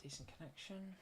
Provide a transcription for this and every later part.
Decent connection.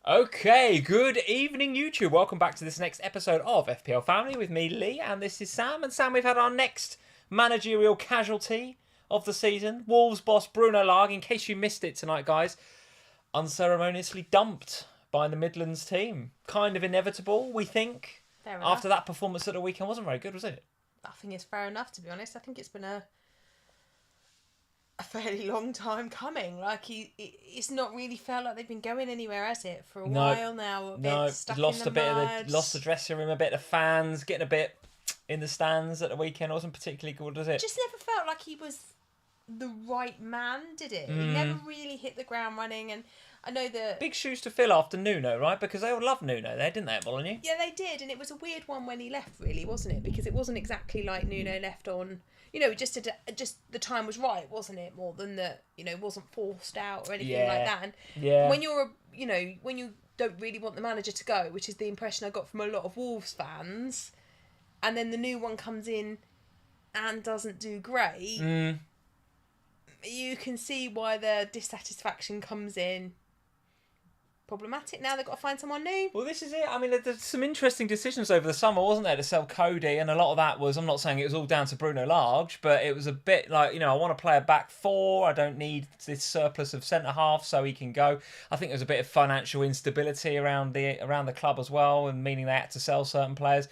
Okay, good evening, YouTube. Welcome back to this next episode of FPL Family with me, Lee, and this is Sam. And Sam, we've had our next managerial casualty of the season. Wolves boss Bruno Lage, in case you missed it tonight, guys, unceremoniously dumped by the Midlands team. Kind of inevitable, we think. Fair enough. After that performance at the weekend wasn't very good, was it? I think it's fair enough, to be honest. I think it's been a a fairly long time coming. Like it's not really felt like they've been going anywhere, has it? For a while now. A bit stuck lost in the mud. Lost the dressing room a bit. The fans getting a bit in the stands at the weekend wasn't particularly good, was it? Just never felt like he was the right man, did it? He never really hit the ground running, and I know the big shoes to fill after Nuno, right? Because they all loved Nuno there, didn't they, at Molineux? Yeah, they did, and it was a weird one when he left, really, wasn't it? Because it wasn't exactly like Nuno left on. Just the time was right, wasn't it? More than that, wasn't forced out or anything like that. And when you're, when you don't really want the manager to go, which is the impression I got from a lot of Wolves fans, and then the new one comes in and doesn't do great, you can see why the dissatisfaction comes in. Problematic now, they've got to find someone new. Well, this is it. I mean, there's some interesting decisions over the summer, wasn't there, to sell Cody, and a lot of that was, I'm not saying it was all down to Bruno Lage, but it was a bit like, I want to play a back four, I don't need this surplus of centre-half so he can go. I think there was a bit of financial instability around the club as well, and meaning they had to sell certain players.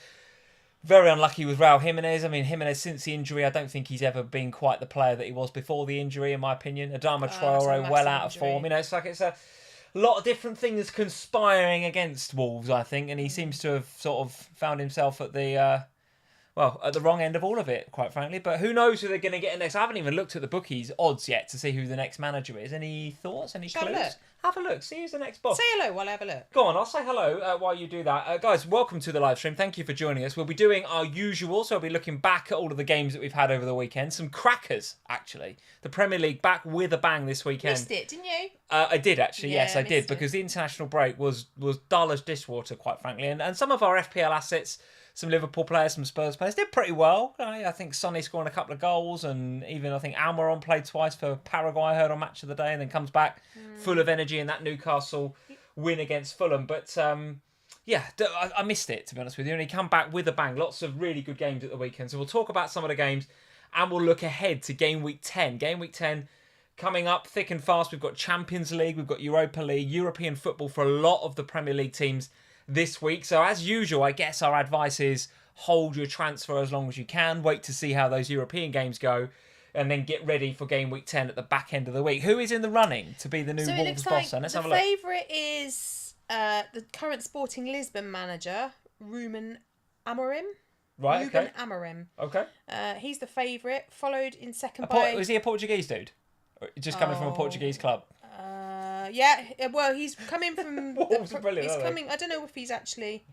Very unlucky with Raul Jimenez. I mean, Jimenez, since the injury, I don't think he's ever been quite the player that he was before the injury, in my opinion. Adama Traore, well out of form. It's a lot of different things conspiring against Wolves, I think, and he seems to have sort of found himself at the wrong end of all of it, quite frankly. But who knows who they're going to get next? I haven't even looked at the bookies' odds yet to see who the next manager is. Any thoughts? Any clues? Have a look. See who's the next boss. Say hello while I have a look. Go on, I'll say hello while you do that. Guys, welcome to the live stream. Thank you for joining us. We'll be doing our usual, so we'll be looking back at all of the games that we've had over the weekend. Some crackers, actually. The Premier League back with a bang this weekend. Missed it, didn't you? I did, actually. Yes, I did. Because the international break was dull as dishwater, quite frankly. And some of our FPL assets, some Liverpool players, some Spurs players, did pretty well. I think Sonny scoring a couple of goals, and even I think Almiron played twice for Paraguay, I heard, on Match of the Day, and then comes back full of energy in that Newcastle win against Fulham. But I missed it, to be honest with you. And he come back with a bang. Lots of really good games at the weekend. So we'll talk about some of the games, and we'll look ahead to game week 10. Game week 10 coming up thick and fast. We've got Champions League, we've got Europa League, European football for a lot of the Premier League teams this week. So as usual, I guess our advice is hold your transfer as long as you can. Wait to see how those European games go, and then get ready for game week 10 at the back end of the week. Who is in the running to be the new Wolves boss? Let's have a look. The favourite is the current Sporting Lisbon manager, Ruben Amorim. Right, okay. Ruben Amorim. Okay. He's the favourite, followed in second by... Is he a Portuguese dude? Or just coming from a Portuguese club? Yeah, well, he's coming from... Wolves are brilliant, he's coming... I don't know if he's actually...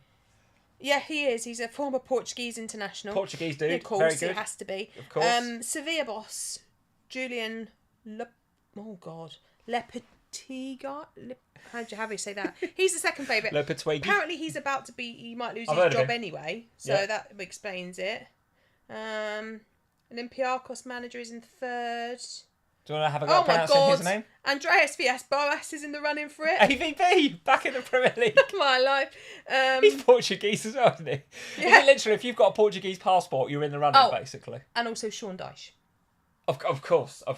Yeah, he is. He's a former Portuguese international. Portuguese dude. Of course, very good. It has to be. Of course. Sevilla boss, Julian Lepetiga. How do you say that? He's the second favourite. Lepetwegi. Apparently, he's about to be... He might lose his job anyway, so that explains it. Olympiacos manager is in third. Do you want to have a go at pronouncing his name? Andreas Villas-Boas is in the running for it. AVB, back in the Premier League. My life. He's Portuguese as well, isn't he? Yeah. Literally, if you've got a Portuguese passport, you're in the running, basically. And also Sean Dyche. Of course. Why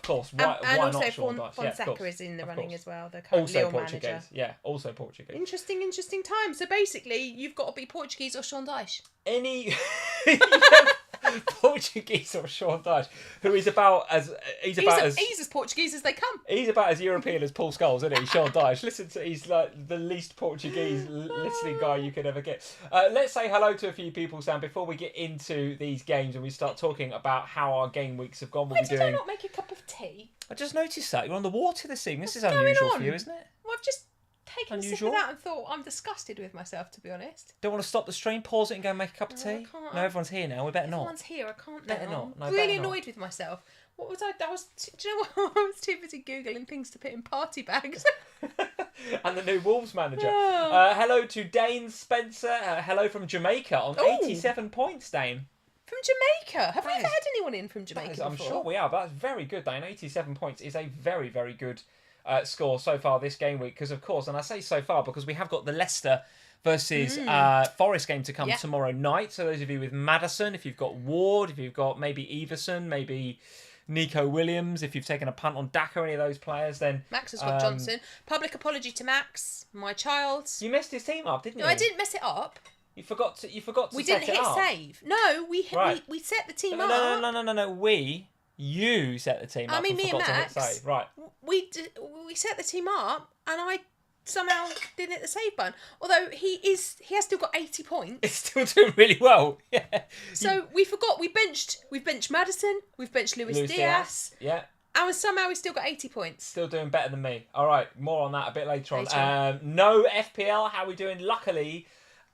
also not Sean Dyche? Fonseca is in the running as well, the current also Lille Portuguese. manager. Yeah, also Portuguese. Interesting time. So basically, you've got to be Portuguese or Sean Dyche. Portuguese or Sean Dyche, who is about as he's as Portuguese as they come. He's about as European as Paul Scholes, isn't he? Sean Dyche. He's like the least Portuguese listening guy you could ever get. Let's say hello to a few people, Sam, before we get into these games and we start talking about how our game weeks have gone. Why did I not make a cup of tea? I just noticed that you're on the water this evening. This is unusual for you, isn't it? Well, I've just taken a sip of that and thought, I'm disgusted with myself, to be honest. Don't want to stop the stream, pause it and go and make a cup of tea? No, everyone's here now. We better not. Everyone's here. I can't. Better not. No, I'm really annoyed with myself. What was I? Do you know what? I was too busy Googling things to put in party bags. And the new Wolves manager. Hello to Dane Spencer. Hello from Jamaica on 87 points, Dane. From Jamaica? Have we ever had anyone in from Jamaica before? I'm sure we have. That's very good, Dane. 87 points is a very, very good score so far this game week. Because, of course, and I say so far because we have got the Leicester versus Forest game to come tomorrow night. So those of you with Maddison, if you've got Ward, if you've got maybe Everson, maybe Nico Williams, if you've taken a punt on Daka, any of those players, then... Max has got Johnson. Public apology to Max, my child. You messed his team up, didn't you? No, I didn't mess it up. You forgot to We didn't hit save. No, we set the team up. No. You set the team up. I mean, and me and forgot to hit Max. save. Right. We set the team up, and I somehow didn't hit the save button. Although he has still got 80 points. It's still doing really well. Yeah. So we forgot we've benched Maddison, we've benched Luis Diaz. Yeah. And somehow we've still got 80 points. Still doing better than me. All right, more on that a bit later on. No FPL, how are we doing? Luckily,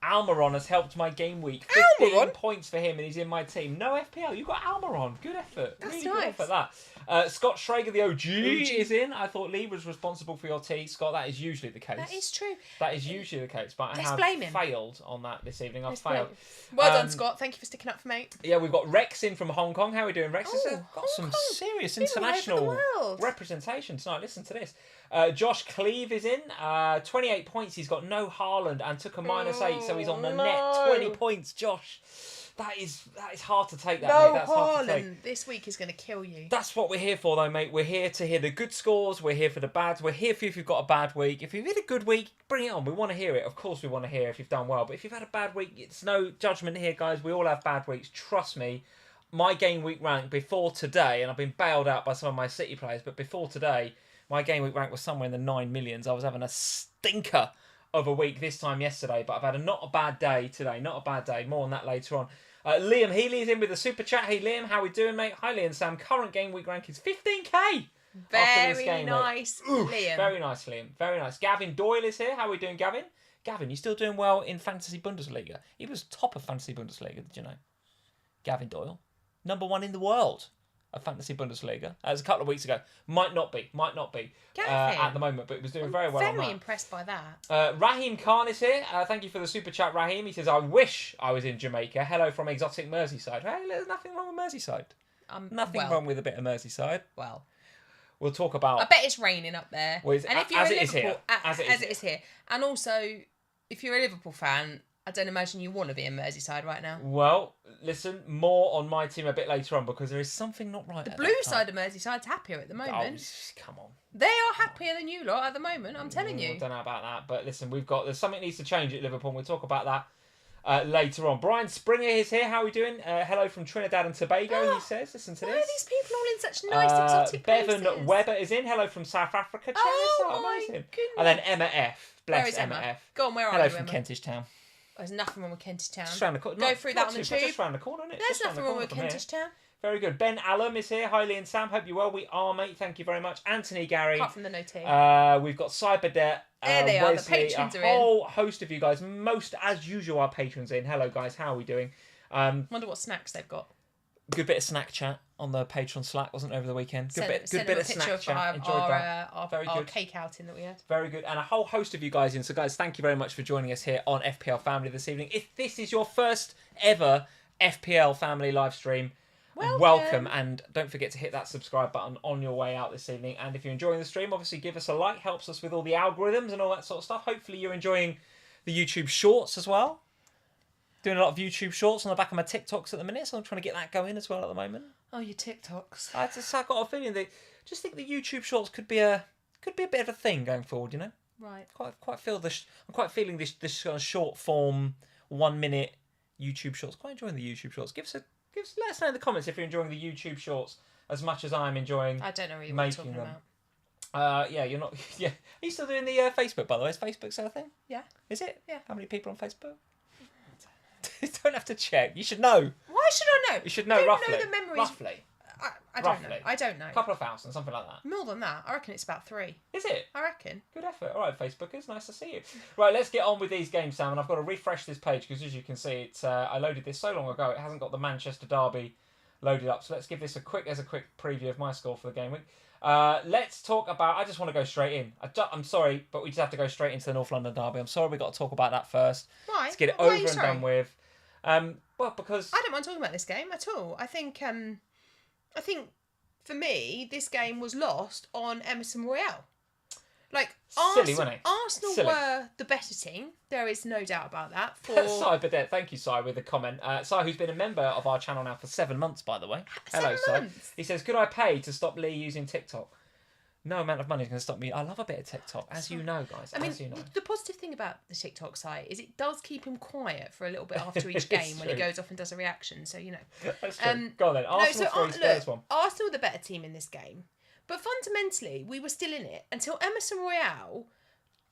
Almiron has helped my game week. 15 points for him, and he's in my team. No FPL, you got Almiron. Good effort. That's really nice. Good effort, that. Scott Schrager, the OG, is in. I thought Lee was responsible for your tea. Scott, that is usually the case. That is true. That is usually the case, but I have failed on that this evening. I've failed. Well done, Scott. Thank you for sticking up for me. Yeah, we've got Rex in from Hong Kong. How are we doing, Rex? Got some serious international representation tonight. Listen to this. Josh Cleve is in. 28 points. He's got no Haaland and took a -8, so he's on the net 20 points. Josh, that is hard to take. That mate. That's hard to take. This week is going to kill you. That's what we're here for, though, mate. We're here to hear the good scores. We're here for the bads. We're here for you if you've got a bad week. If you've had a good week, bring it on. We want to hear it. Of course, we want to hear if you've done well. But if you've had a bad week, it's no judgment here, guys. We all have bad weeks. Trust me. My game week rank before today, and I've been bailed out by some of my City players, but before today, my game week rank was somewhere in the 9 millions. I was having a stinker of a week this time yesterday, but I've had not a bad day today. Not a bad day. More on that later on. Liam Healy is in with the super chat. Hey Liam, how we doing, mate? Hi Liam. Sam. Current game week rank is 15k. Very nice, Liam. Very nice, Liam. Very nice. Gavin Doyle is here. How are we doing, Gavin? Gavin, you still doing well in Fantasy Bundesliga? He was top of Fantasy Bundesliga. Did you know? Gavin Doyle, #1 in the world of Fantasy Bundesliga. That was a couple of weeks ago. Might not be at the moment, but it was doing very well. Very impressed by that. Raheem Khan is here. Thank you for the super chat, Raheem. He says, I wish I was in Jamaica. Hello from exotic Merseyside. Hey, there's nothing wrong with Merseyside. Nothing wrong with a bit of Merseyside. Well, we'll talk about... I bet it's raining up there. Well, and if you're as it is here. As it is here. And also, if you're a Liverpool fan, I don't imagine you want to be in Merseyside right now. Well, listen, more on my team a bit later on because there is something not right. The blue side of Merseyside happier at the moment. Oh, come on. They are happier than you lot at the moment, I'm telling you. I don't know about that, but listen, there's something needs to change at Liverpool, and we'll talk about that later on. Brian Springer is here. How are we doing? Hello from Trinidad and Tobago, he says. Listen to this. Why are these people all in such nice exotic places? Bevan Webber is in. Hello from South Africa. Oh, my goodness. And then Emma F. Bless Where is Emma F. Go on, where are you, Hello from Emma? Kentish Town. There's nothing wrong with Kentish Town. Just round the corner. Go through that on the tube. Just round the corner, isn't it? There's nothing wrong with Kentish Town. Very good. Ben Allum is here. Hi, Lee and Sam. Hope you're well. We are, mate. Thank you very much. Anthony Gary. Apart from the no tea. We've got Cyberdet. There they are. Wesley, The patrons are in. A whole host of you guys. Most, as usual, our patrons in. Hello, guys. How are we doing? Wonder what snacks they've got. Good bit of snack chat on the Patreon Slack, wasn't it, over the weekend? Good bit of snack chat. Enjoyed that. Our cake outing that we had. Very good. And a whole host of you guys in. So, guys, thank you very much for joining us here on FPL Family this evening. If this is your first ever FPL Family live stream, welcome. And don't forget to hit that subscribe button on your way out this evening. And if you're enjoying the stream, obviously give us a like. Helps us with all the algorithms and all that sort of stuff. Hopefully you're enjoying the YouTube shorts as well. Doing a lot of YouTube shorts on the back of my TikToks at the minute, so I'm trying to get that going as well at the moment. Oh, your TikToks. I got a feeling that the YouTube shorts could be a bit of a thing going forward, you know. Right. I'm quite feeling this kind of short form 1 minute YouTube shorts. Quite enjoying the YouTube shorts. Let us know in the comments if you're enjoying the YouTube shorts as much as I'm enjoying. I don't know what you're talking about. Yeah, you're not. Yeah, are you still doing the Facebook, by the way? Is Facebook still a thing? Yeah. Is it? Yeah. How many people on Facebook? You don't have to check. You should know. Why should I know? You should know roughly. Know the memories. Roughly. I don't know. I don't know. A couple of thousand, something like that. More than that. I reckon it's about 3. Is it? I reckon. Good effort. All right, Facebookers. Nice to see you. Right, let's get on with these games, Sam. And I've got to refresh this page because, as you can see, it's I loaded this so long ago. It hasn't got the Manchester Derby loaded up. So let's give this a quick preview of my score for the game week. Let's talk about... I just want to go straight in. I'm sorry, but we just have to go straight into the North London Derby. I'm sorry we've got to talk about that first. Why? Let's get it over and done with. Well, because... I don't mind talking about this game at all. I think for me, this game was lost on Emerson Royale. Like, silly, wasn't it? Arsenal were the better team. There is no doubt about that. Cy Badet, thank you, Cy, with the comment. Cy, who's been a member of our channel now for 7 months, by the way. Hello, Cy. He says, could I pay to stop Lee using TikTok? no amount of money is going to stop me. I love a bit of TikTok, as you know, guys. I mean, as you know. the positive thing about the TikTok site is it does keep him quiet for a little bit after each game when he goes off and does a reaction. So, you know. That's true. Go on then. Arsenal 3, Spurs 1. Arsenal the better team in this game. But fundamentally, we were still in it until Emerson Royale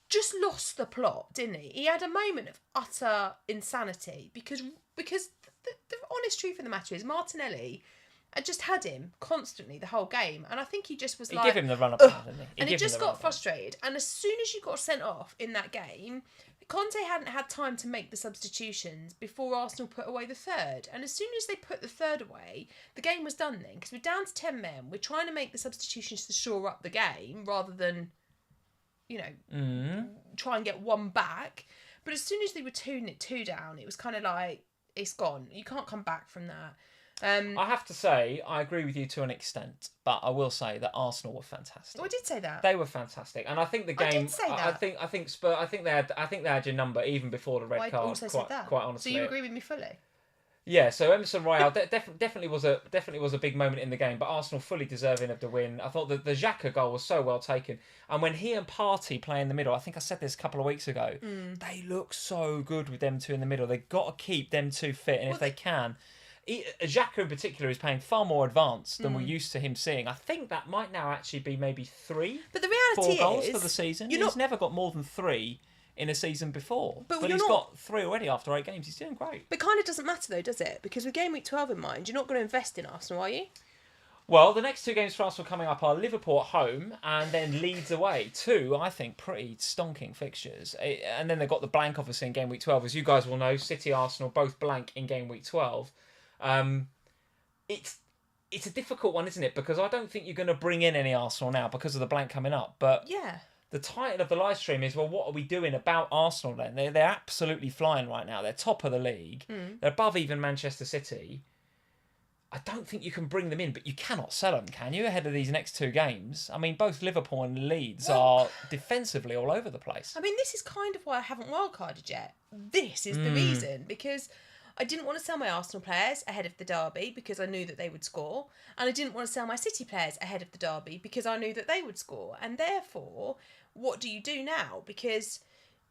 just lost the plot, didn't he? He had a moment of utter insanity because the honest truth of the matter is Martinelli... I just had him constantly the whole game. And I think he just was He gave him the run-up, didn't he? And he just got frustrated. And as soon as you got sent off in that game, Conte hadn't had time to make the substitutions before Arsenal put away the third. And as soon as they put the third away, the game was done then. Because we're down to 10 men. We're trying to make the substitutions to shore up the game rather than, you know, try and get one back. But as soon as they were 2 down, it was kind of like, it's gone. You can't come back from that. I have to say, I agree with you to an extent, but I will say that Arsenal were fantastic. Oh, I did say that. They were fantastic, and I think the game. I did say that. I think Spurs. I think they had your number even before the red card. I also said that. Quite honestly. So you agree with me fully? Yeah. So Emerson Royale definitely was a big moment in the game, but Arsenal fully deserving of the win. I thought that the Xhaka goal was so well taken, and when he and Partey play in the middle, I think I said this a couple of weeks ago. They look so good with them two in the middle. They've got to keep them two fit, and if they can. Xhaka in particular is playing far more advanced than we're used to him seeing. I think that might now actually be maybe 3, but the reality 4 goals is, for the season. He's never got more than 3 in a season before. But he's got 3 already after 8 games. He's doing great. But kind of doesn't matter though, does it? Because with game week 12 in mind, you're not going to invest in Arsenal, are you? Well, the next 2 games for Arsenal coming up are Liverpool at home and then Leeds away. 2, I think, pretty stonking fixtures. And then they've got the blank, obviously, in game week 12. As you guys will know, City, Arsenal, both blank in game week 12. It's a difficult one, isn't it? Because I don't think you're going to bring in any Arsenal now because of the blank coming up. But yeah, the title of the live stream is, well, what are we doing about Arsenal then? They're absolutely flying right now. They're top of the league. They're above even Manchester City. I don't think you can bring them in, but you cannot sell them, can you, ahead of these next 2 games? I mean, both Liverpool and Leeds are defensively all over the place. I mean, this is kind of why I haven't wildcarded yet. This is the reason, because I didn't want to sell my Arsenal players ahead of the derby because I knew that they would score. And I didn't want to sell my City players ahead of the derby because I knew that they would score. And therefore, what do you do now? Because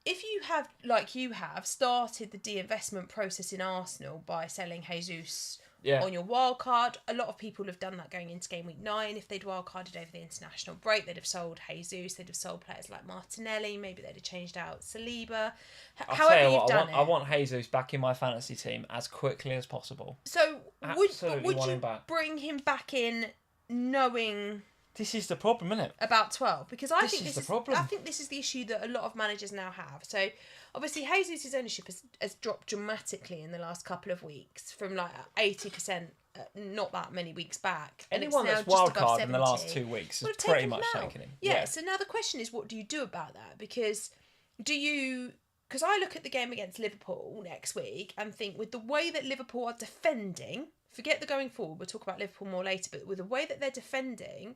if you have, like you have, started the de-investment process in Arsenal by selling Jesus on your wild card, a lot of people have done that going into game week 9. If they'd wildcarded over the international break, they'd have sold Jesus, they'd have sold players like Martinelli, maybe they'd have changed out Saliba. However you've done it. I want Jesus back in my fantasy team as quickly as possible. So would you bring him back in knowing... This is the problem, isn't it? About 12, because I think this is the issue that a lot of managers now have. So obviously Jesus' ownership has dropped dramatically in the last couple of weeks from like 80% not that many weeks back. Anyone that's wildcard in the last 2 weeks has pretty much taken him. Yeah, so now the question is, what do you do about that? Because I look at the game against Liverpool next week and think, with the way that Liverpool are defending, forget the going forward, we'll talk about Liverpool more later, but with the way that they're defending,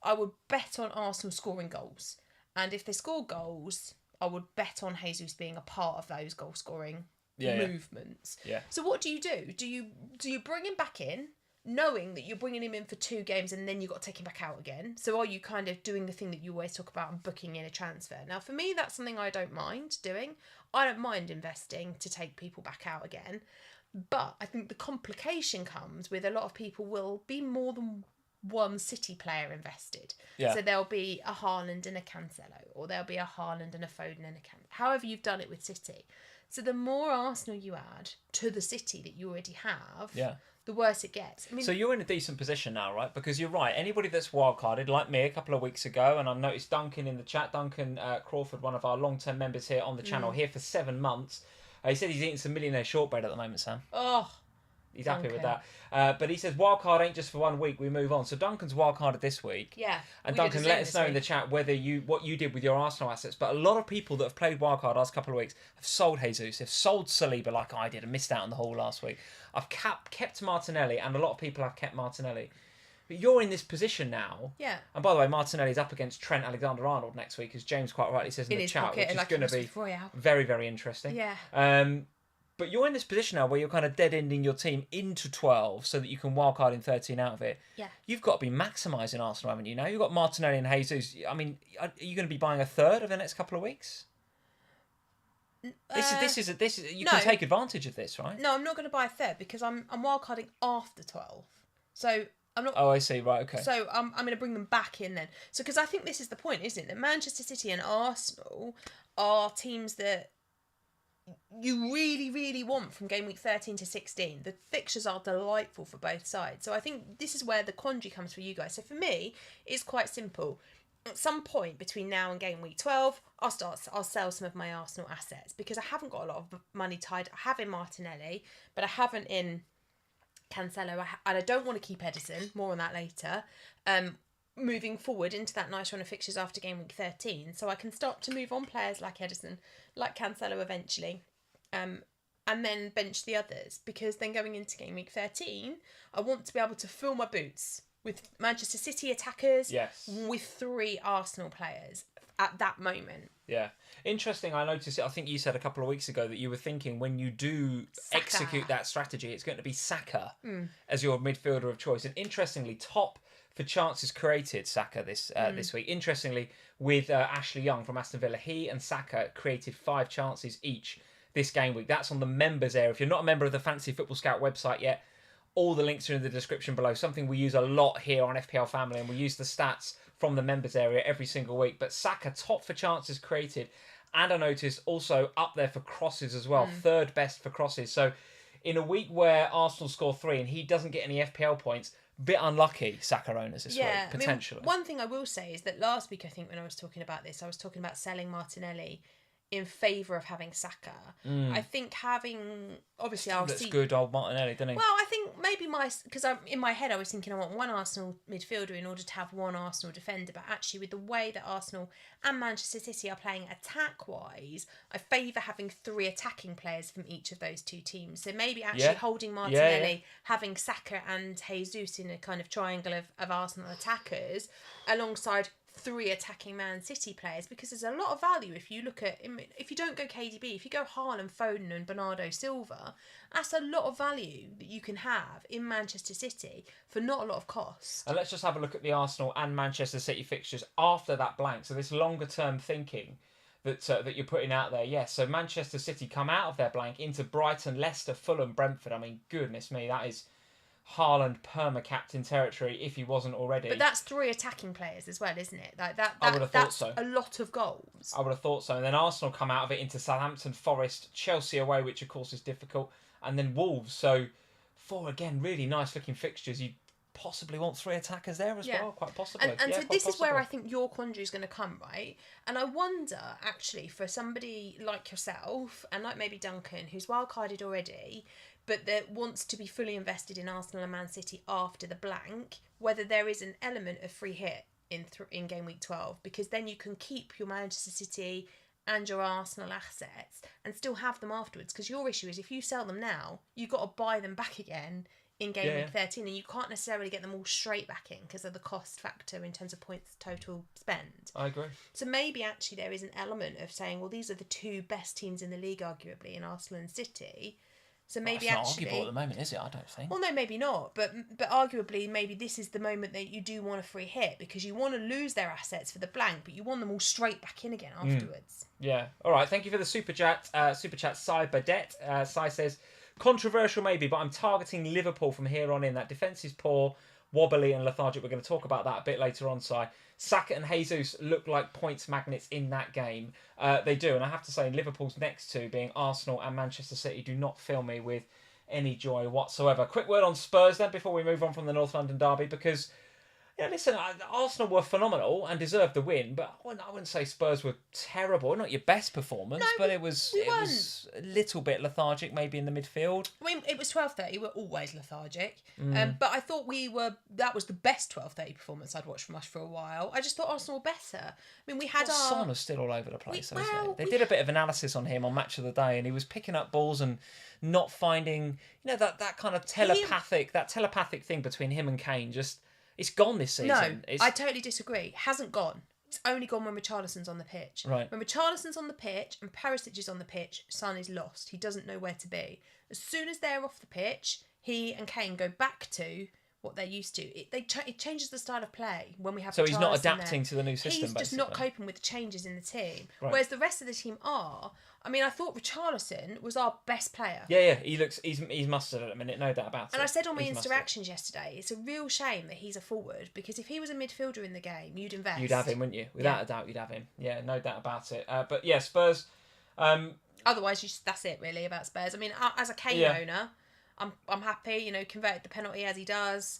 I would bet on Arsenal scoring goals. And if they score goals, I would bet on Jesus being a part of those goal scoring movements. Yeah. So what do? Do you bring him back in, knowing that you're bringing him in for 2 games and then you've got to take him back out again? So are you kind of doing the thing that you always talk about and booking in a transfer? Now, for me, that's something I don't mind doing. I don't mind investing to take people back out again. But I think the complication comes with a lot of people will be more than one City player invested. Yeah. So there'll be a Haaland and a Cancelo, or there'll be a Haaland and a Foden and a Cancelo. However you've done it with City. So the more Arsenal you add to the City that you already have, the worse it gets. I mean, so you're in a decent position now, right? Because you're right. Anybody that's wildcarded, like me a couple of weeks ago, and I've noticed Duncan in the chat, Duncan Crawford, one of our long-term members here on the channel, here for 7 months. He said he's eating some millionaire shortbread at the moment, Sam. Oh, he's happy with that. But he says wildcard ain't just for 1 week, we move on. So Duncan's wildcarded this week. Yeah. And Duncan, let us know in the chat what you did with your Arsenal assets. But a lot of people that have played wildcard last couple of weeks have sold Jesus, have sold Saliba like I did and missed out on the haul last week. I've kept Martinelli, and a lot of people have kept Martinelli. But you're in this position now. Yeah. And by the way, Martinelli's up against Trent Alexander-Arnold next week, as James quite rightly says in the chat, which is going to be very, very interesting. Yeah. But you're in this position now where you're kind of dead-ending your team into 12 so that you can wildcard in 13 out of it. Yeah. You've got to be maximising Arsenal, haven't you? Now you've got Martinelli and Jesus. I mean, are you going to be buying a third over the next couple of weeks? This is you can take advantage of this, right? No, I'm not going to buy a third because I'm wildcarding after 12. So I'm not. Oh, I see. Right, okay. So I'm going to bring them back in then. So because I think this is the point, isn't it? That Manchester City and Arsenal are teams that you really, really want from game week 13 to 16. The fixtures are delightful for both sides. So I think this is where the quandary comes for you guys. So for me, it's quite simple. At some point between now and game week 12, I'll sell some of my Arsenal assets because I haven't got a lot of money tied. I have in Martinelli, but I haven't in Cancelo, and I don't want to keep Edison. More on that later. Moving forward into that nice run of fixtures after game week 13, so I can start to move on players like Edison, like Cancelo eventually, and then bench the others, because then going into game week 13, I want to be able to fill my boots with Manchester City attackers, with 3 Arsenal players at that moment. Yeah. Interesting, I noticed, I think you said a couple of weeks ago that you were thinking when you do execute that strategy, it's going to be Saka as your midfielder of choice. And interestingly, top for chances created, Saka, this week. Interestingly, with Ashley Young from Aston Villa, he and Saka created 5 chances each this game week. That's on the members area. If you're not a member of the Fantasy Football Scout website yet, all the links are in the description below. Something we use a lot here on FPL Family, and we use the stats from the members area every single week. But Saka, top for chances created, and I noticed also up there for crosses as well, 3rd best for crosses. So in a week where Arsenal score 3 and he doesn't get any FPL points, bit unlucky, Saka owners this week, potentially. I mean, one thing I will say is that last week, I think when I was talking about this, I was talking about selling Martinelli in favour of having Saka. I think having, obviously, That's good old Martinelli, doesn't he? Well, I think maybe because in my head I was thinking I want 1 Arsenal midfielder in order to have 1 Arsenal defender, but actually with the way that Arsenal and Manchester City are playing attack-wise, I favour having 3 attacking players from each of those 2 teams. So maybe actually holding Martinelli, having Saka and Jesus in a kind of triangle of Arsenal attackers alongside 3 attacking Man City players, because there's a lot of value if you look at, if you don't go KDB, if you go Haaland, Foden and Bernardo Silva, that's a lot of value that you can have in Manchester City for not a lot of cost. And let's just have a look at the Arsenal and Manchester City fixtures after that blank. So this longer term thinking that you're putting out there. Yes, so Manchester City come out of their blank into Brighton, Leicester, Fulham, Brentford. I mean, goodness me, that is Haaland perma-captain territory if he wasn't already. But that's 3 attacking players as well, isn't it? Like that I would have thought so. A lot of goals. I would have thought so. And then Arsenal come out of it into Southampton, Forest, Chelsea away, which of course is difficult, and then Wolves. So 4, again, really nice looking fixtures. You possibly want 3 attackers there as well, quite possibly. And so this is where I think your quandary is going to come, right? And I wonder, actually, for somebody like yourself, and like maybe Duncan, who's wildcarded already, but that wants to be fully invested in Arsenal and Man City after the blank, whether there is an element of free hit in game week 12, because then you can keep your Manchester City and your Arsenal assets and still have them afterwards. Because your issue is if you sell them now, you've got to buy them back again in game week 13, and you can't necessarily get them all straight back in because of the cost factor in terms of points total spend. I agree. So maybe actually there is an element of saying, well, these are the 2 best teams in the league, arguably, in Arsenal and City. So maybe that's not actually, arguable at the moment, is it? I don't think. Well, no, maybe not. But arguably, maybe this is the moment that you do want a free hit, because you want to lose their assets for the blank, but you want them all straight back in again afterwards. Yeah. All right. Thank you for the super chat. Super chat. Sai Badet. Sai says, controversial maybe, but I'm targeting Liverpool from here on in. That defence is poor, wobbly and lethargic. We're going to talk about that a bit later on, Sai. Saka and Jesus look like points magnets in that game. They do, and I have to say, Liverpool's next 2 being Arsenal and Manchester City do not fill me with any joy whatsoever. Quick word on Spurs then before we move on from the North London derby, because listen, Arsenal were phenomenal and deserved the win, but I wouldn't say Spurs were terrible. Not your best performance, but it was a little bit lethargic maybe in the midfield. I mean, it was 12:30. We're always lethargic. But I thought that was the best 12:30 performance I'd watched from us for a while. I just thought Arsenal were better. I mean, we had Son was still all over the place, isn't he? They did a bit of analysis on him on Match of the Day, and he was picking up balls and not finding, that kind of telepathic thing between him and Kane. Just, it's gone this season. No, I totally disagree. It hasn't gone. It's only gone when Richarlison's on the pitch. Right. When Richarlison's on the pitch and Perisic is on the pitch, Son is lost. He doesn't know where to be. As soon as they're off the pitch, he and Kane go back to what they're used to. It changes the style of play when we have. So he's not Richarlison adapting to the new system. He's just not coping with the changes in the team. Right. Whereas the rest of the team are. I mean, I thought Richarlison was our best player. Yeah. He's mustard at the minute, no doubt about it. And I said on my interactions yesterday, it's a real shame that he's a forward, because if he was a midfielder in the game, you'd invest. You'd have him, wouldn't you? Without a doubt, you'd have him. Yeah, no doubt about it. But yeah, Spurs. Otherwise, that's it really about Spurs. I mean, as a Kane owner, I'm happy. You know, converted the penalty as he does.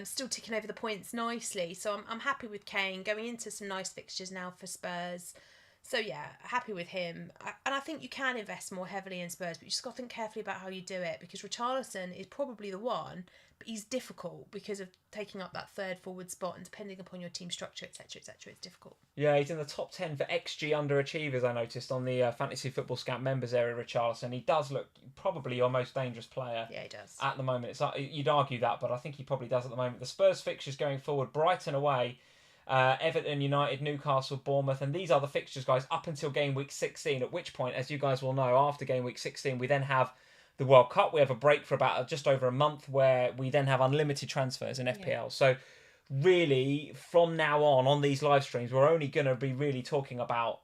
Still ticking over the points nicely. So I'm happy with Kane going into some nice fixtures now for Spurs. So yeah, happy with him. And I think you can invest more heavily in Spurs, but you just got to think carefully about how you do it, because Richarlison is probably the one, but he's difficult because of taking up that third forward spot, and depending upon your team structure, etc., it's difficult. Yeah, he's in the top 10 for XG underachievers, I noticed, on the Fantasy Football Scout members area, Richarlison. He does look probably your most dangerous player. Yeah, he does. At the moment. You'd argue that, but I think he probably does at the moment. The Spurs fixtures going forward, Brighton away, Everton, United, Newcastle, Bournemouth, and these are the fixtures, guys, up until game week 16, at which point, as you guys will know, after game week 16, we then have the World Cup. We have a break for about just over a month, where we then have unlimited transfers in FPL. Yeah. So really, from now on these live streams, we're only going to be really talking about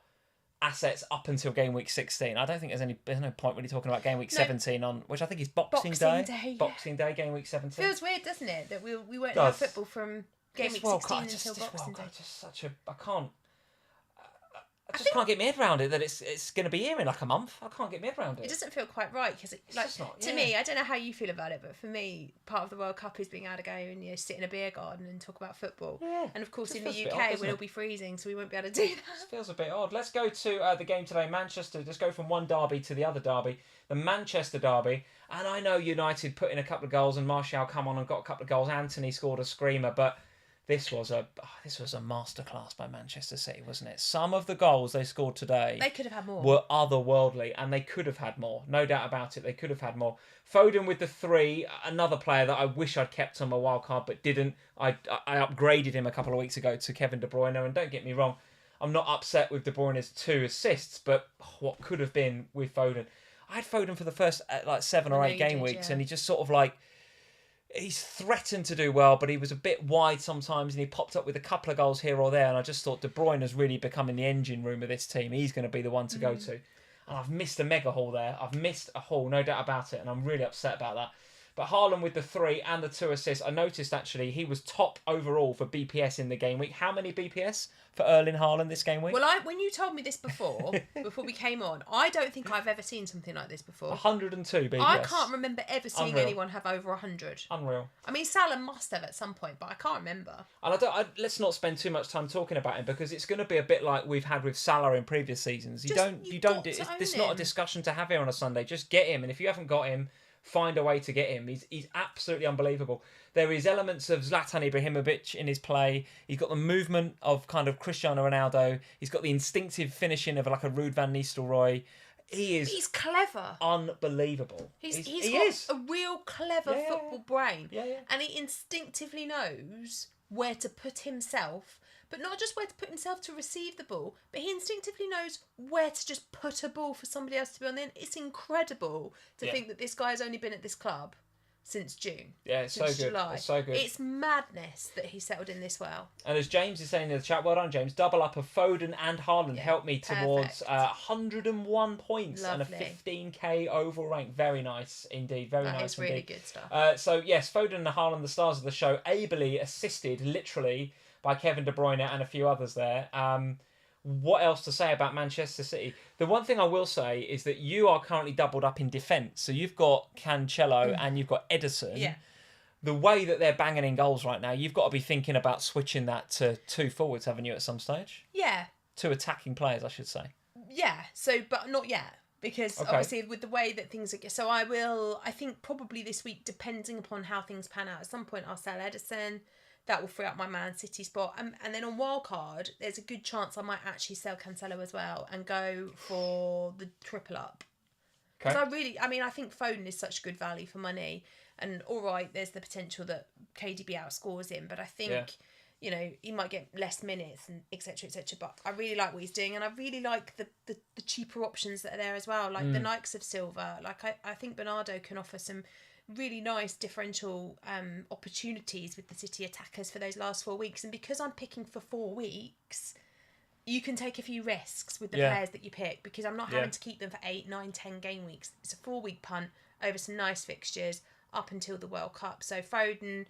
assets up until game week 16. I don't think there's no point really talking about game week 17 on, which I think is Boxing Day. Boxing Day, game week 17. Feels weird, doesn't it, that we won't have football from game week 16 until Boxing Day. I just can't get my head around it that it's going to be here in like a month. I can't get my head around it. It doesn't feel quite right, because to me, I don't know how you feel about it, but for me, part of the World Cup is being able to go and sit in a beer garden and talk about football. Yeah, and of course in the UK we'll be freezing, so we won't be able to do that. It feels a bit odd. Let's go to the game today, Manchester. Just go from one derby to the other derby, the Manchester derby. And I know United put in a couple of goals, and Martial come on and got a couple of goals. Anthony scored a screamer, but this was a masterclass by Manchester City, wasn't it? Some of the goals they scored today, they could have had more, were otherworldly, and they could have had more. No doubt about it, they could have had more. Foden with the 3, another player that I wish I'd kept on my wildcard but didn't. I upgraded him a couple of weeks ago to Kevin De Bruyne, and don't get me wrong, I'm not upset with De Bruyne's 2 assists, but what could have been with Foden. I had Foden for the first 7 or 8 game weeks, and he just sort of he's threatened to do well, but he was a bit wide sometimes, and he popped up with a couple of goals here or there, and I just thought De Bruyne is really becoming the engine room of this team. He's going to be the one to go to. And I've missed a mega haul there. I've missed a haul, no doubt about it, and I'm really upset about that. But Haaland with the 3 and the 2 assists, I noticed actually he was top overall for BPS in the game week. How many BPS for Erling Haaland this game week? Well, when you told me this before we came on, I don't think I've ever seen something like this before. 102 BPS. I can't remember ever seeing anyone have over 100. Unreal. I mean, Salah must have at some point, but I can't remember. And let's not spend too much time talking about him, because it's going to be a bit like we've had with Salah in previous seasons. It's not a discussion to have here on a Sunday. Just get him, and if you haven't got him, find a way to get him. He's absolutely unbelievable. There is elements of Zlatan Ibrahimovic in his play. He's got the movement of kind of Cristiano Ronaldo. He's got the instinctive finishing of like a Ruud van Nistelrooy. He's clever. Unbelievable. He's got a real clever football brain. Yeah. And he instinctively knows where to put himself. But not just where to put himself to receive the ball, but he instinctively knows where to just put a ball for somebody else to be on the end. It's incredible to think that this guy's only been at this club since June. Yeah, it's so good. July. It's so good. It's madness that he settled in this well. And as James is saying in the chat, well done, James. Double up of Foden and Haaland helped me towards 101 points. Lovely. And a 15k overall rank. Very nice indeed. Very nice indeed. That is really good stuff. So yes, Foden and Haaland, the stars of the show, ably assisted, literally, by Kevin De Bruyne and a few others there. What else to say about Manchester City? The one thing I will say is that you are currently doubled up in defence. So you've got Cancelo and you've got Ederson. Yeah. The way that they're banging in goals right now, you've got to be thinking about switching that to 2 forwards, haven't you, at some stage? Yeah. 2 attacking players, I should say. Yeah. So, but not yet. Because obviously with the way that things are... So I think probably this week, depending upon how things pan out, at some point I'll sell Ederson. That will free up my Man City spot. And then on wildcard, there's a good chance I might actually sell Cancelo as well and go for the triple up. Because I think Foden is such good value for money. And all right, there's the potential that KDB outscores him. But I think, you know, he might get less minutes and etc. etc. But I really like what he's doing, and I really like the cheaper options that are there as well, like the likes of Silva. Like I think Bernardo can offer some really nice differential opportunities with the City attackers for those last 4 weeks. And because I'm picking for 4 weeks, you can take a few risks with the players that you pick, because I'm not having to keep them for 8, 9, 10 game weeks. It's a 4-week punt over some nice fixtures up until the World Cup. So Foden,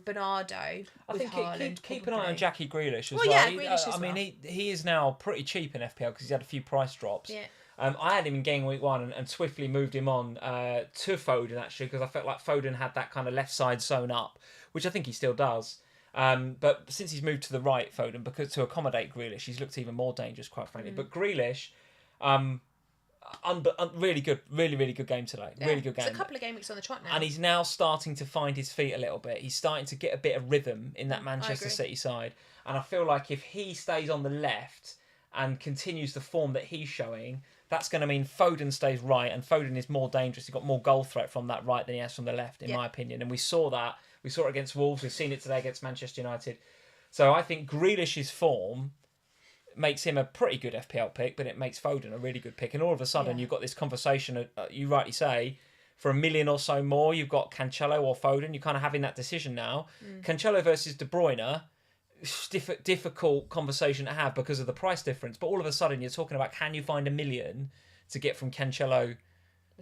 Bernardo, I think Haaland, keep an eye on Jackie Grealish as well. Yeah, Grealish as well. I mean, he is now pretty cheap in FPL because he's had a few price drops. Yeah. I had him in game week 1 and swiftly moved him on to Foden, actually, because I felt like Foden had that kind of left side zone up, which I think he still does. But since he's moved to the right, Foden, because to accommodate Grealish, he's looked even more dangerous, quite frankly. But Grealish, really good, really good game today. Yeah. Really good game. It's a couple of game weeks on the trot now. And he's now starting to find his feet a little bit. He's starting to get a bit of rhythm in that Manchester City side. And I feel like if he stays on the left and continues the form that he's showing, that's going to mean Foden stays right, and Foden is more dangerous. He's got more goal threat from that right than he has from the left, in my opinion. And we saw that. We saw it against Wolves. We've seen it today against Manchester United. So I think Grealish's form makes him a pretty good FPL pick, but it makes Foden a really good pick. And all of a sudden, you've got this conversation, you rightly say, for $1 million or so more, you've got Cancelo or Foden. You're kind of having that decision now. Cancelo versus De Bruyne, difficult conversation to have because of the price difference. But all of a sudden, you're talking about, can you find $1 million to get from Cancelo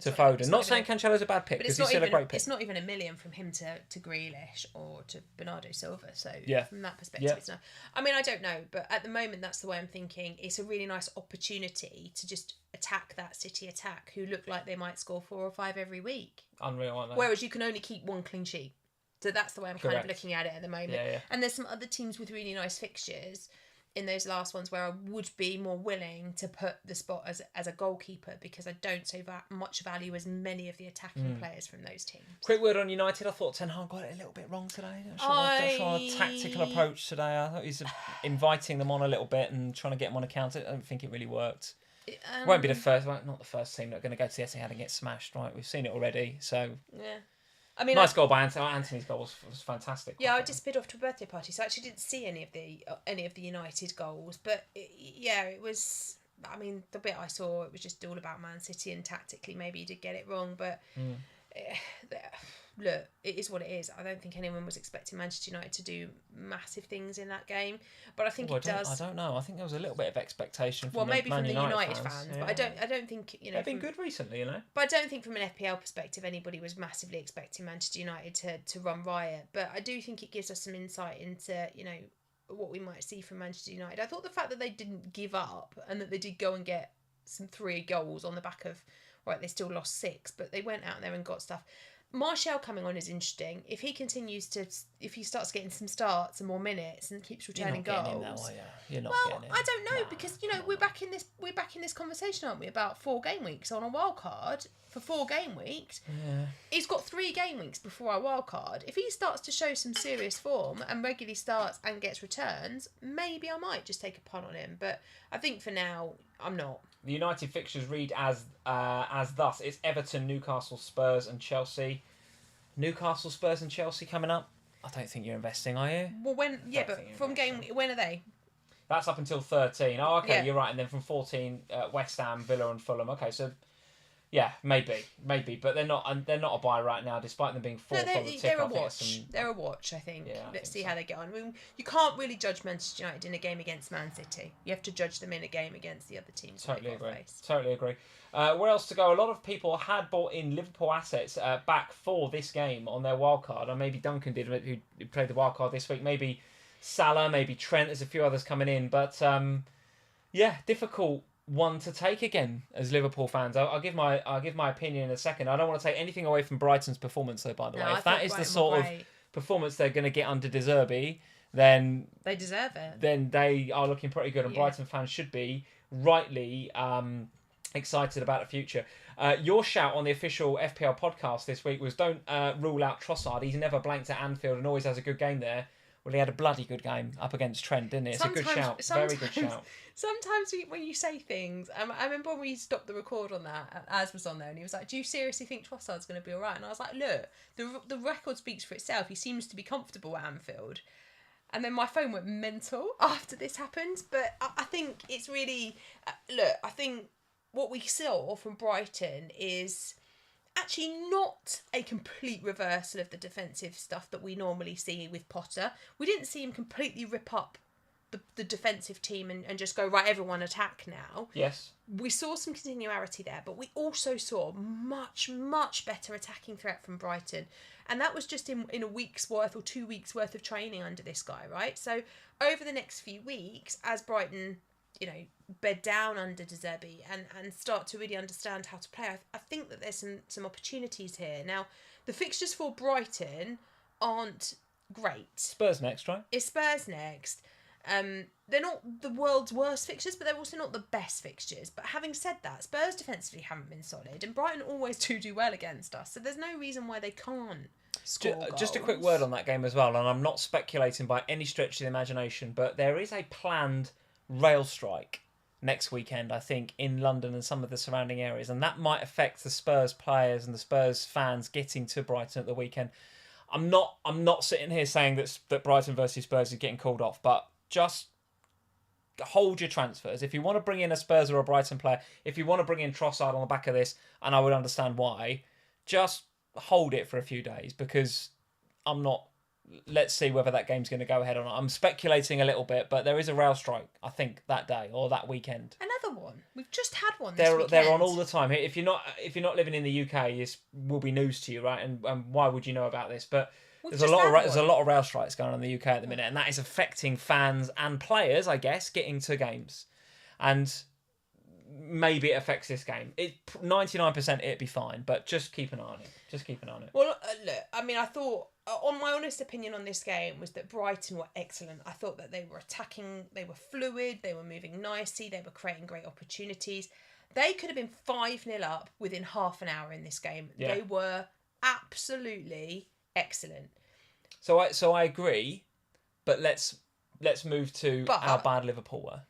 to Foden? Not saying Cancelo's a bad pick, because he's still a great pick. It's not even $1 million from him to Grealish or to Bernardo Silva. So from that perspective, it's not. I mean, I don't know, but at the moment, that's the way I'm thinking. It's a really nice opportunity to just attack that City attack, who look like they might score 4 or 5 every week. Unreal, aren't they? Whereas you can only keep 1 clean sheet. So that's the way I'm kind of looking at it at the moment. Yeah. And there's some other teams with really nice fixtures in those last ones where I would be more willing to put the spot as a goalkeeper, because I don't see much value as many of the attacking players from those teams. Quick word on United. I thought Ten Hag got it a little bit wrong today. A tactical approach today. I thought he's inviting them on a little bit and trying to get them on account. I don't think it really worked. Won't be the first. Well, not the first team that are going to go to the Etihad and get smashed. Right, we've seen it already. So I mean, nice goal by Anthony. Anthony's goal was fantastic. Yeah, I just bid off to a birthday party, so I actually didn't see any of the United goals. But it was. I mean, the bit I saw, it was just all about Man City, and tactically maybe he did get it wrong. But look, it is what it is. I don't think anyone was expecting Manchester United to do massive things in that game, but I think it does. I don't know. I think there was a little bit of expectation from maybe from the United fans, but I don't think they've been good recently, But I don't think from an FPL perspective anybody was massively expecting Manchester United to run riot. But I do think it gives us some insight into what we might see from Manchester United. I thought the fact that they didn't give up and that they did go and get some 3 goals on the back of, they still lost 6, but they went out there and got stuff. Martial coming on is interesting. If he starts getting some starts and more minutes and keeps returning goals, You're not getting him. I don't know, because we're back in this conversation, aren't we, about 4 game weeks on a wild card for 4 game weeks. Yeah. He's got 3 game weeks before our wild card. If he starts to show some serious form and regularly starts and gets returns, maybe I might just take a punt on him. But I think for now, I'm not. The United fixtures read as thus. It's Everton, Newcastle, Spurs and Chelsea. Newcastle, Spurs and Chelsea coming up. I don't think you're investing, are you? Well, when are they? That's up until 13. Oh, okay, you're right. And then from 14, West Ham, Villa and Fulham. Okay, so yeah, maybe, but they're not a buy right now, despite them being 4th on the tip. They're a watch. They're a watch, I think. Yeah, Let's see how they get on. I mean, you can't really judge Manchester United in a game against Man City. You have to judge them in a game against the other teams. Totally agree. Where else to go? A lot of people had bought in Liverpool assets back for this game on their wildcard, or maybe Duncan did, who played the wildcard this week. Maybe Salah, maybe Trent. There's a few others coming in, but difficult one to take again as Liverpool fans. I'll give my opinion in a second. I don't want to take anything away from Brighton's performance, though. By the way, if that is the sort of performance they're going to get under De Zerbi, then they deserve it. Then they are looking pretty good, and Brighton fans should be rightly excited about the future. Your shout on the official FPL podcast this week was don't rule out Trossard. He's never blanked at Anfield and always has a good game there. Well, he had a bloody good game up against Trent, didn't he? It's a good shout. Very good shout. Sometimes when you say things, I remember when we stopped the record on that, and Az was on there, and he was like, do you seriously think Trossard's going to be all right? And I was like, look, the record speaks for itself. He seems to be comfortable at Anfield. And then my phone went mental after this happened. But I think it's really... look, I think what we saw from Brighton is actually not a complete reversal of the defensive stuff that we normally see with Potter. We didn't see him completely rip up the defensive team and just go, right, everyone attack now. Yes. We saw some continuity there, but we also saw much, much better attacking threat from Brighton. And that was just in a week's worth or 2 weeks worth of training under this guy, right? So over the next few weeks, as Brighton, bed down under De Zerbi and start to really understand how to play, I think that there's some opportunities here. Now, the fixtures for Brighton aren't great. Spurs next, right? It's Spurs next. They're not the world's worst fixtures, but they're also not the best fixtures. But having said that, Spurs defensively haven't been solid, and Brighton always do well against us. So there's no reason why they can't score goals. Just a quick word on that game as well, and I'm not speculating by any stretch of the imagination, but there is a planned rail strike next weekend, I think, in London and some of the surrounding areas, and that might affect the Spurs players and the Spurs fans getting to Brighton at the weekend. I'm not sitting here saying that Brighton versus Spurs is getting called off, but just hold your transfers. If you want to bring in a Spurs or a Brighton player, if you want to bring in Trossard on the back of this, and I would understand why, just hold it for a few days, because let's see whether that game's going to go ahead or not. I'm speculating a little bit, but there is a rail strike, I think, that day or that weekend. Another one. We've just had one this weekend. They're on all the time. If you're not living in the UK, it will be news to you, right? And why would you know about this? But there's a lot of rail strikes going on in the UK at the minute, and that is affecting fans and players, I guess, getting to games. And maybe it affects this game. 99% it'd be fine, but just keep an eye on it. Well, look, I mean, I thought, on my honest opinion on this game was that Brighton were excellent. I thought that they were attacking, they were fluid, they were moving nicely, they were creating great opportunities. They could have been 5-0 up within half an hour in this game. Yeah. They were absolutely excellent. So I agree, but let's move to how bad Liverpool were.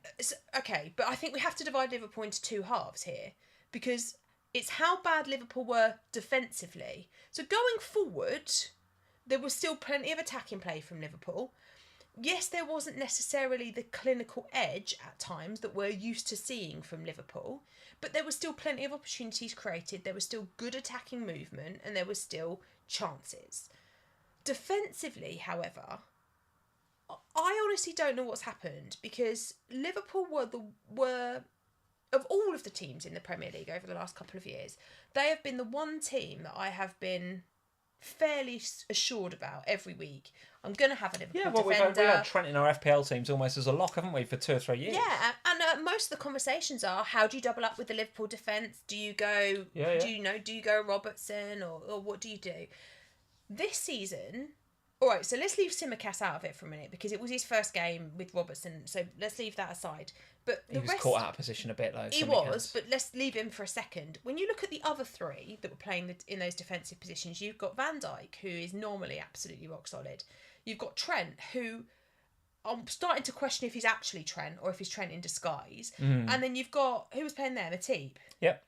Okay, but I think we have to divide Liverpool into two halves here, because it's how bad Liverpool were defensively. So going forward, there was still plenty of attacking play from Liverpool. Yes, there wasn't necessarily the clinical edge at times that we're used to seeing from Liverpool, but there was still plenty of opportunities created, there was still good attacking movement, and there was still chances. Defensively, however, I honestly don't know what's happened, because Liverpool were of all of the teams in the Premier League over the last couple of years, they have been the one team that I have been fairly assured about every week. I'm going to have a Liverpool defender. We've had Trent in our FPL teams almost as a lock, haven't we, for 2 or 3 years? Yeah, and most of the conversations are, how do you double up with the Liverpool defence? Do you go, do you go Robertson, or what do you do? This season, all right, so let's leave Simicast out of it for a minute, because it was his first game with Robertson, so let's leave that aside. But he was caught out of position a bit, though. He was, but let's leave him for a second. When you look at the other three that were playing in those defensive positions, you've got Van Dijk, who is normally absolutely rock solid. You've got Trent, who I'm starting to question if he's actually Trent or if he's Trent in disguise. And then you've got, who was playing there? Matip. Yep.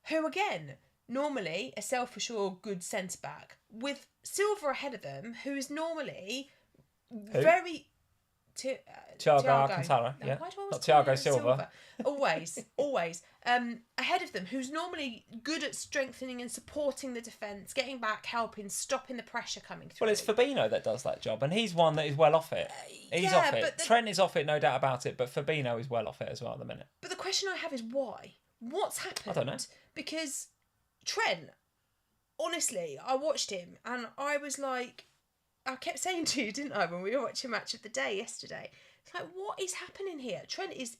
Who, again, normally a self-assured good centre-back, with Silva ahead of them, who is normally very... Thiago Alcantara, yeah. Not Thiago Silva. Always. Ahead of them, who's normally good at strengthening and supporting the defence, getting back, helping, stopping the pressure coming through. Well, it's Fabinho that does that job, and he's one that is well off it. He's off it. Trent is off it, no doubt about it, but Fabinho is well off it as well at the minute. But the question I have is why? What's happened? I don't know. Because Trent, honestly, I watched him, and I was like... I kept saying to you, didn't I, when we were watching Match of the Day yesterday, it's like, what is happening here? Trent is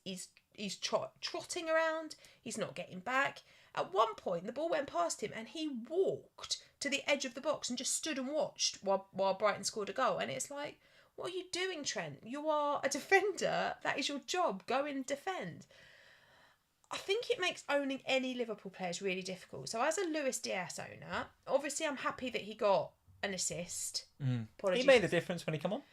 trotting around, he's not getting back. At one point, the ball went past him and he walked to the edge of the box and just stood and watched while Brighton scored a goal. And it's like, what are you doing, Trent? You are a defender. That is your job. Go and defend. I think it makes owning any Liverpool players really difficult. So as a Luis Diaz owner, obviously I'm happy that he got an assist. He made a difference when he came on.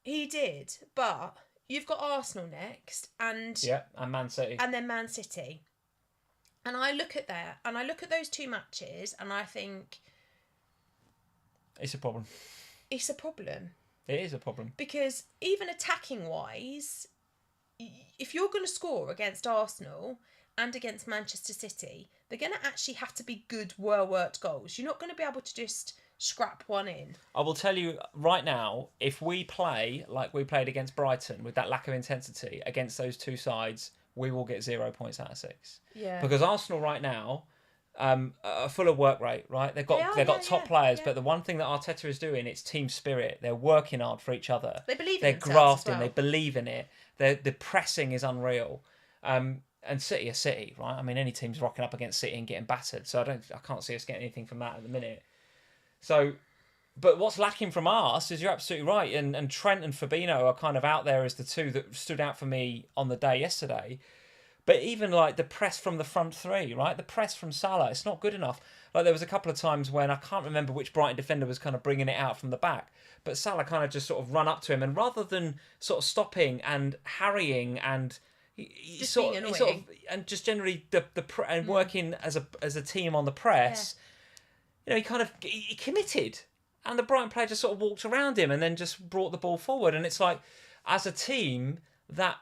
He did, but you've got Arsenal next, and Man City, and then Man City, and I look at that, and I look at those two matches, and I think it's a problem. It's a problem. It is a problem. Because even attacking-wise, if you're going to score against Arsenal and against Manchester City, they're going to actually have to be good, well-worked goals. You're not going to be able to just scrap one in. I will tell you right now, if we play like we played against Brighton with that lack of intensity against those two sides, we will get 0 points out of 6. Yeah. Because Arsenal right now are full of work rate, right? They've got top players, but the one thing that Arteta is doing, it's team spirit. They're working hard for each other. They believe in They're themselves grafting. as well. They believe in it. The pressing is unreal. And City are City, right? I mean, any team's rocking up against City and getting battered. So I can't see us getting anything from that at the minute. So, but what's lacking from us is, you're absolutely right. And Trent and Fabinho are kind of out there as the two that stood out for me on the day yesterday. But even like the press from the front three, right? The press from Salah, it's not good enough. Like there was a couple of times when I can't remember which Brighton defender was kind of bringing it out from the back, but Salah kind of just sort of run up to him, and rather than sort of stopping and harrying and just just generally and working as a team on the press, he committed, and the Brighton player just sort of walked around him and then just brought the ball forward. And it's like, as a team, that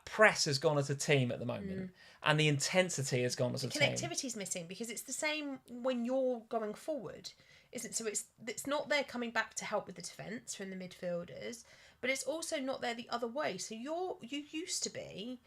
press has gone as a team at the moment, and the intensity has gone as a team. Connectivity's missing, because it's the same when you're going forward, isn't it? So it's not there coming back to help with the defence from the midfielders, but it's also not there the other way. So you used to be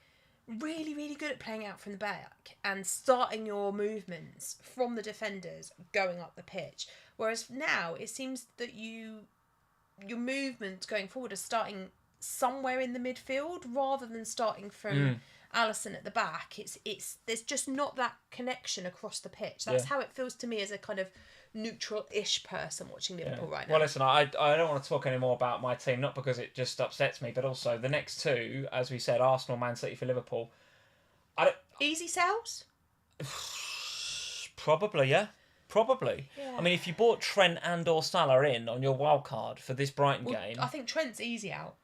really, really good at playing out from the back and starting your movements from the defenders going up the pitch, whereas now it seems that your movements going forward are starting somewhere in the midfield rather than starting from Alisson at the back. It's there's just not that connection across the pitch. That's how it feels to me as a kind of neutral-ish person watching Liverpool right now. Well, listen, I don't want to talk anymore about my team, not because it just upsets me, but also the next two, as we said, Arsenal, Man City for Liverpool. Easy sells? Probably, yeah. Probably. Yeah. I mean, if you bought Trent and or Salah in on your wild card for this Brighton game, I think Trent's easy out.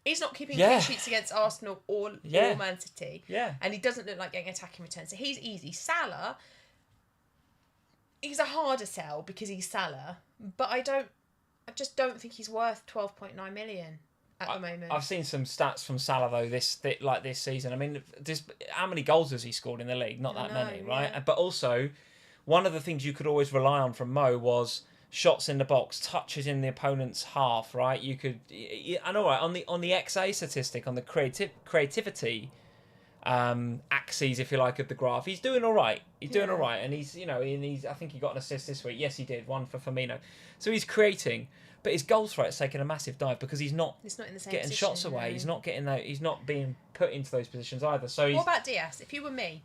He's not keeping clean sheets against Arsenal or Man City. Yeah. And he doesn't look like getting attacking returns. So he's easy. Salah, he's a harder sell because he's Salah. But I just don't think he's worth 12.9 million at the moment. I've seen some stats from Salah, though, this season. I mean, how many goals has he scored in the league? Not that many, right? Yeah. But also, one of the things you could always rely on from Mo was shots in the box, touches in the opponent's half, right? I know, right, on the XA statistic, on the creativity axes, if you like, of the graph, he's doing all right. He's doing all right, and he's I think he got an assist this week. Yes, he did, one for Firmino. So he's creating, but his goal threat's taking a massive dive because he's not in the same getting position, shots away. No. He's not getting that. He's not being put into those positions either. So what about Diaz? If you were me,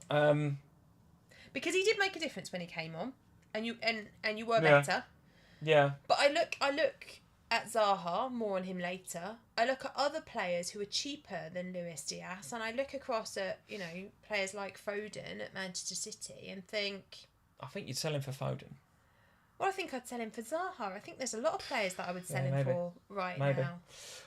because he did make a difference when he came on. And you were better. Yeah. But I look at Zaha, more on him later. I look at other players who are cheaper than Luis Diaz, and I look across at, players like Foden at Manchester City and think, I think you'd sell him for Foden. Well, I think I'd sell him for Zaha. I think there's a lot of players that I would sell him for now.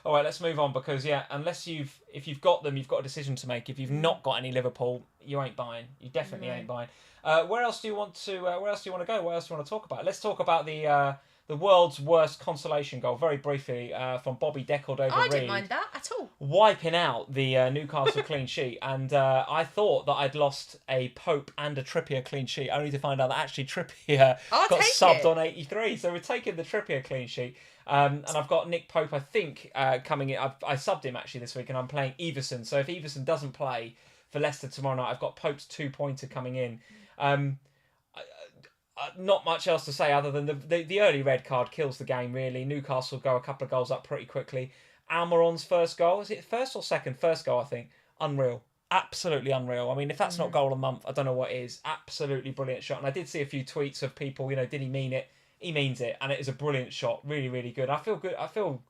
All right, let's move on, because if you've got them, you've got a decision to make. If you've not got any Liverpool, you ain't buying. You definitely ain't buying. Where else do you want to go? What else do you want to talk about? Let's talk about the world's worst consolation goal, very briefly, from Bobby Deckled over I didn't mind that at all. Wiping out the Newcastle clean sheet. And I thought that I'd lost a Pope and a Trippier clean sheet, only to find out that actually Trippier got subbed on 83. So we're taking the Trippier clean sheet. And I've got Nick Pope, I think, coming in. I subbed him actually this week, and I'm playing Everson. So if Everson doesn't play for Leicester tomorrow night, I've got Pope's 2-pointer coming in. Not much else to say other than the early red card kills the game, really. Newcastle go a couple of goals up pretty quickly. Almiron's first goal, is it first or second? First goal, I think. Unreal. Absolutely unreal. I mean, if that's not goal of the month, I don't know what is. Absolutely brilliant shot. And I did see a few tweets of people, did he mean it? He means it. And it is a brilliant shot. Really, really good. I feel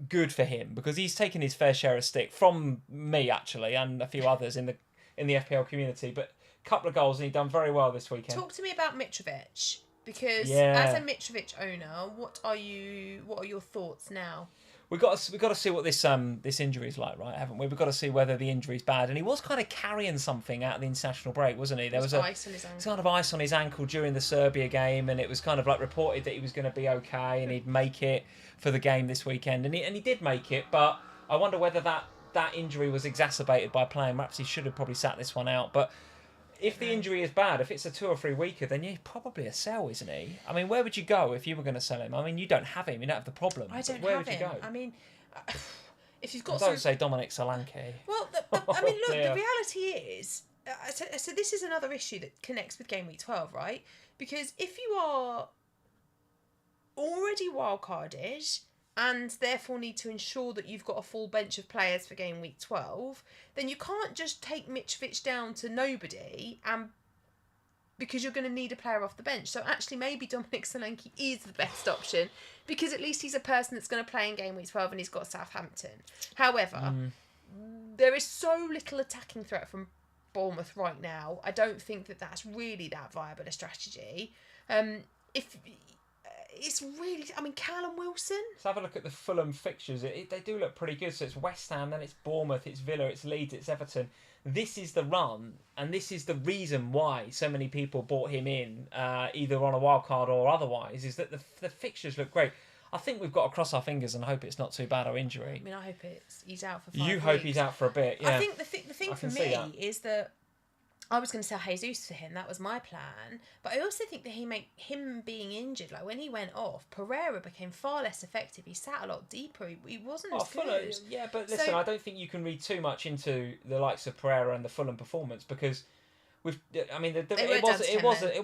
good for him, because he's taken his fair share of stick from me, actually, and a few others in the FPL community. But couple of goals, and he's done very well this weekend. Talk to me about Mitrovic, because as a Mitrovic owner, what are your thoughts now? we've got to see what this injury is like, right? Haven't we? We've got to see whether the injury's bad. And he was kind of carrying something out of the international break, wasn't he? There was ice on his ankle. Kind of ice on his ankle during the Serbia game, and it was kind of like reported that he was going to be okay and he'd make it for the game this weekend, and he did make it. But I wonder whether that injury was exacerbated by playing. Perhaps he should have probably sat this one out, but. If the injury is bad, if it's a 2 or 3 weeker, then you're probably a sell, isn't he? I mean, where would you go if you were going to sell him? I mean, you don't have him. You don't have the problem. I don't where have would him. You go? I mean, if you've got... Don't say Dominic Solanke. Well, I mean, look, the reality is... So this is another issue that connects with Game Week 12, right? Because if you are already wildcarded and therefore need to ensure that you've got a full bench of players for Game Week 12, then you can't just take Mitrovic down to nobody because you're going to need a player off the bench. So actually maybe Dominic Solanke is the best option because at least he's a person that's going to play in Game Week 12 and he's got Southampton. However, there is so little attacking threat from Bournemouth right now. I don't think that that's really that viable a strategy. It's really... I mean, Callum Wilson... Let's have a look at the Fulham fixtures. They do look pretty good. So it's West Ham, then it's Bournemouth, it's Villa, it's Leeds, it's Everton. This is the run, and this is the reason why so many people bought him in, either on a wild card or otherwise, is that the fixtures look great. I think we've got to cross our fingers and hope it's not too bad or injury. I mean, I hope he's out for 5 weeks. You hope he's out for a bit, yeah. I think the thing for me is that I was going to sell Jesus for him. That was my plan. But I also think that him being injured, like when he went off, Pereira became far less effective. He sat a lot deeper. He wasn't as good. Yeah, but listen, I don't think you can read too much into the likes of Pereira and the Fulham performance because it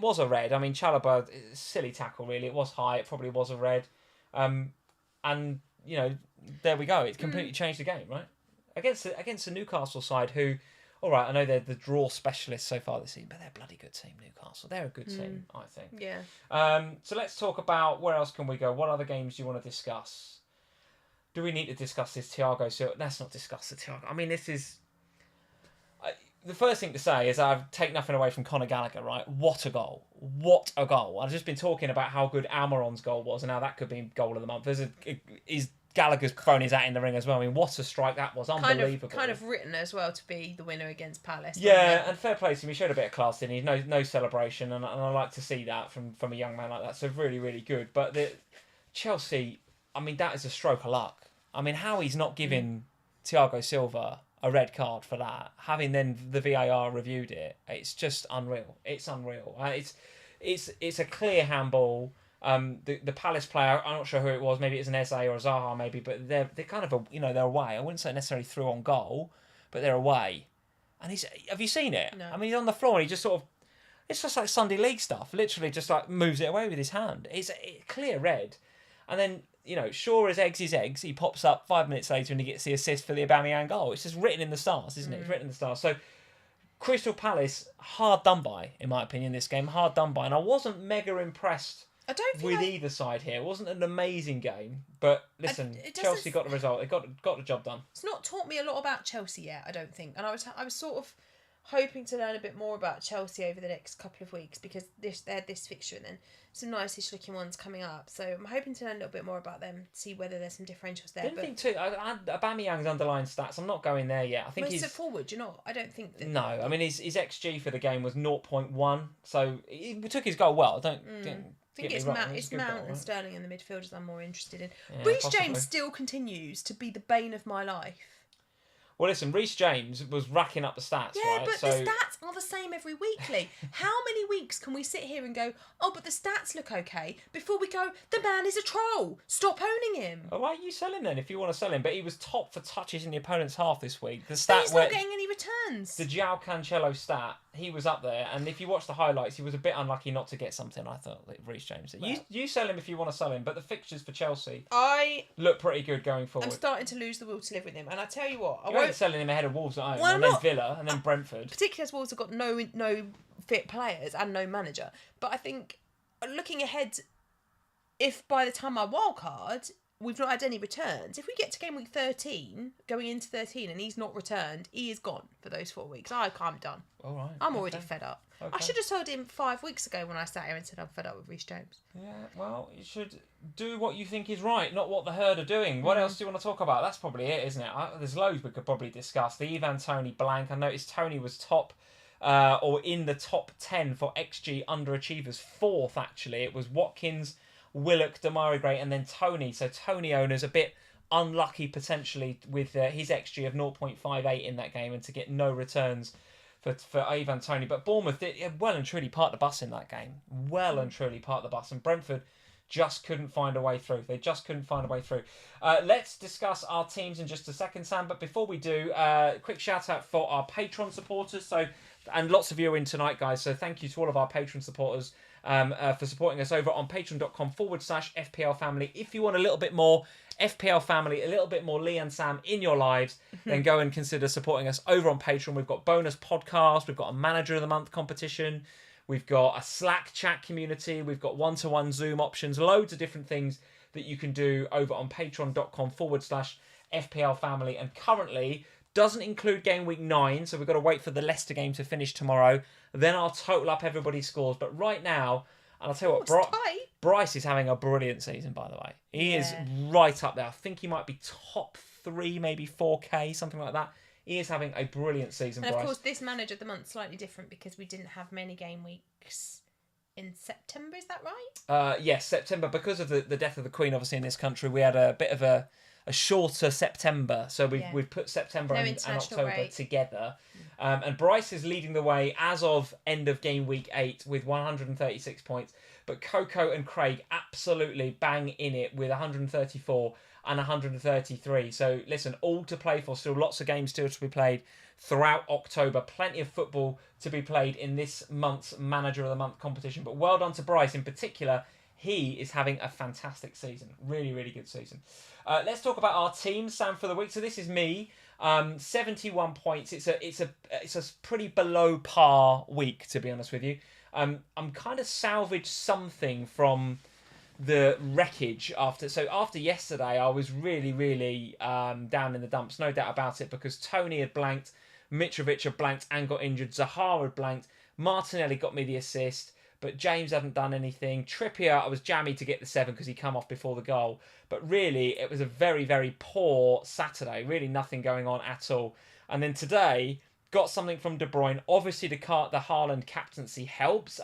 was a red. I mean, Chalobah, silly tackle really. It was high. It probably was a red. And you know, there we go. It completely changed the game, right? Against the Newcastle side who. All right, I know they're the draw specialists so far this season, but they're a bloody good team, Newcastle. They're a good team, I think. Yeah. So let's talk about where else can we go? What other games do you want to discuss? Do we need to discuss this Thiago Silva? Let's not discuss the Thiago. I mean, this is... the first thing to say is I've taken nothing away from Conor Gallagher, right? What a goal. What a goal. I've just been talking about how good Almiron's goal was and how that could be goal of the month. Gallagher's thrown his hat in the ring as well. I mean, what a strike that was. Unbelievable. Kind of written as well to be the winner against Palace. Yeah, and fair play to him. He showed a bit of class, didn't he? No celebration, and I like to see that from a young man like that. So really, really good. But the Chelsea, I mean, that is a stroke of luck. I mean, how he's not giving Thiago Silva a red card for that, having then the VAR reviewed it, it's just unreal. It's unreal. It's a clear handball. The Palace player, I'm not sure who it was, maybe it's an Eze or a Zaha maybe, but they're kind of they're away. I wouldn't say necessarily through on goal, but they're away. And have you seen it? No. I mean, he's on the floor and he just sort of, it's just like Sunday League stuff, literally just like moves it away with his hand. It's a clear red. And then, sure as eggs is eggs, he pops up 5 minutes later and he gets the assist for the Aubameyang goal. It's just written in the stars, isn't it? It's written in the stars. So, Crystal Palace, hard done by, in my opinion, this game. Hard done by. And I wasn't mega impressed either side here. It wasn't an amazing game, but listen, Chelsea got the result. They got the job done. It's not taught me a lot about Chelsea yet, I don't think. And I was sort of hoping to learn a bit more about Chelsea over the next couple of weeks because they had this fixture and then some nice-ish looking ones coming up. So I'm hoping to learn a little bit more about them, see whether there's some differentials there. I think too. Aubameyang's underlying stats. I'm not going there yet. I think he's a forward. You're not. I don't think that. No, I mean his XG for the game was 0.1. So he took his goal well. I think it's Mount and Sterling and the midfielders I'm more interested in. Reece James still continues to be the bane of my life. Well, listen, Reece James was racking up the stats, right? Yeah, but the stats are the same every weekly. How many weeks can we sit here and go, oh, but the stats look okay, before we go, the man is a troll. Stop owning him. Oh, why are you selling then if you want to sell him? But he was top for touches in the opponent's half this week. He's not getting any returns. The João Cancelo stat, he was up there. And if you watch the highlights, he was a bit unlucky not to get something, I thought, like Reece James. Well, you sell him if you want to sell him. But the fixtures for Chelsea look pretty good going forward. I'm starting to lose the will to live with him. And I tell you what, I won't selling him ahead of Wolves at home, and then Villa, and then Brentford. Particularly as Wolves have got no fit players and no manager. But I think, looking ahead, if by the time I wildcard, we've not had any returns. If we get to game week 13, going into 13, and he's not returned, he is gone for those 4 weeks. I'm done. All right. I'm already fed up. Okay. I should have told him 5 weeks ago when I sat here and said I'm fed up with Reece James. Yeah, well, you should do what you think is right, not what the herd are doing. What else do you want to talk about? That's probably it, isn't it? There's loads we could probably discuss. The Ivan Toney blank. I noticed Toney was top, or in the top 10 for XG underachievers. 4th, actually. It was Watkins, Willock, Damari Gray, and then Toney. So Toney owners a bit unlucky potentially with his XG of 0.58 in that game and to get no returns for Ivan Toney. But Bournemouth did well and truly part the bus in that game. Well and truly part the bus. And Brentford just couldn't find a way through. They just couldn't find a way through. Let's discuss our teams in just a second, Sam. But before we do, quick shout out for our Patreon supporters. And lots of you are in tonight, guys. So thank you to all of our Patreon supporters for supporting us over on patreon.com/FPLFamily. If you want a little bit more FPL family, a little bit more Lee and Sam in your lives, then go and consider supporting us over on Patreon. We've got bonus podcasts, we've got a Manager of the Month competition, we've got a Slack chat community, we've got one-to-one Zoom options, loads of different things that you can do over on patreon.com/FPLFamily. And currently doesn't include game week 9, so we've got to wait for the Leicester game to finish tomorrow. Then I'll total up everybody's scores. But right now, and I'll tell you what, Bryce is having a brilliant season, by the way. He is right up there. I think he might be top 3, maybe 4K, something like that. He is having a brilliant season, And Bryce. of course, this Manager of the Month slightly different because we didn't have many game weeks in September, is that right? Yes, September. Because of the death of the Queen, obviously, in this country, we had a bit of a shorter September. So we've put September and October together. And Bryce is leading the way as of end of game week 8 with 136 points. But Coco and Craig absolutely bang in it with 134 and 133. So listen, all to play for. Still lots of games still to be played throughout October. Plenty of football to be played in this month's Manager of the Month competition. But well done to Bryce in particular. He is having a fantastic season. Really, really good season. Let's talk about our team, Sam, for the week. So this is me. 71 points. It's a pretty below par week, to be honest with you. I'm kind of salvaged something from the wreckage after yesterday. I was really, really down in the dumps, no doubt about it, because Toney had blanked, Mitrovic had blanked and got injured, Zaha had blanked, Martinelli got me the assist, but James hadn't done anything. Trippier, I was jammy to get the 7 because he come off before the goal. But really, it was a very, very poor Saturday. Really nothing going on at all. And then today, got something from De Bruyne. Obviously, the Haaland captaincy helps,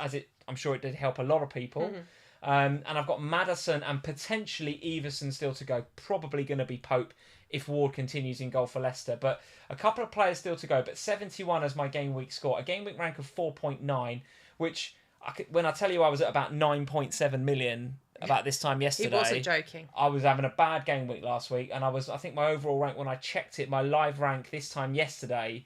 I'm sure it did help a lot of people. Mm-hmm. And I've got Maddison and potentially Everson still to go. Probably going to be Pope if Ward continues in goal for Leicester. But a couple of players still to go. But 71 as my game week score. A game week rank of 4.9, which... when I tell you I was at about 9.7 million about this time yesterday. He wasn't joking. I was having a bad game week last week, and I think my overall rank, when I checked it, my live rank this time yesterday,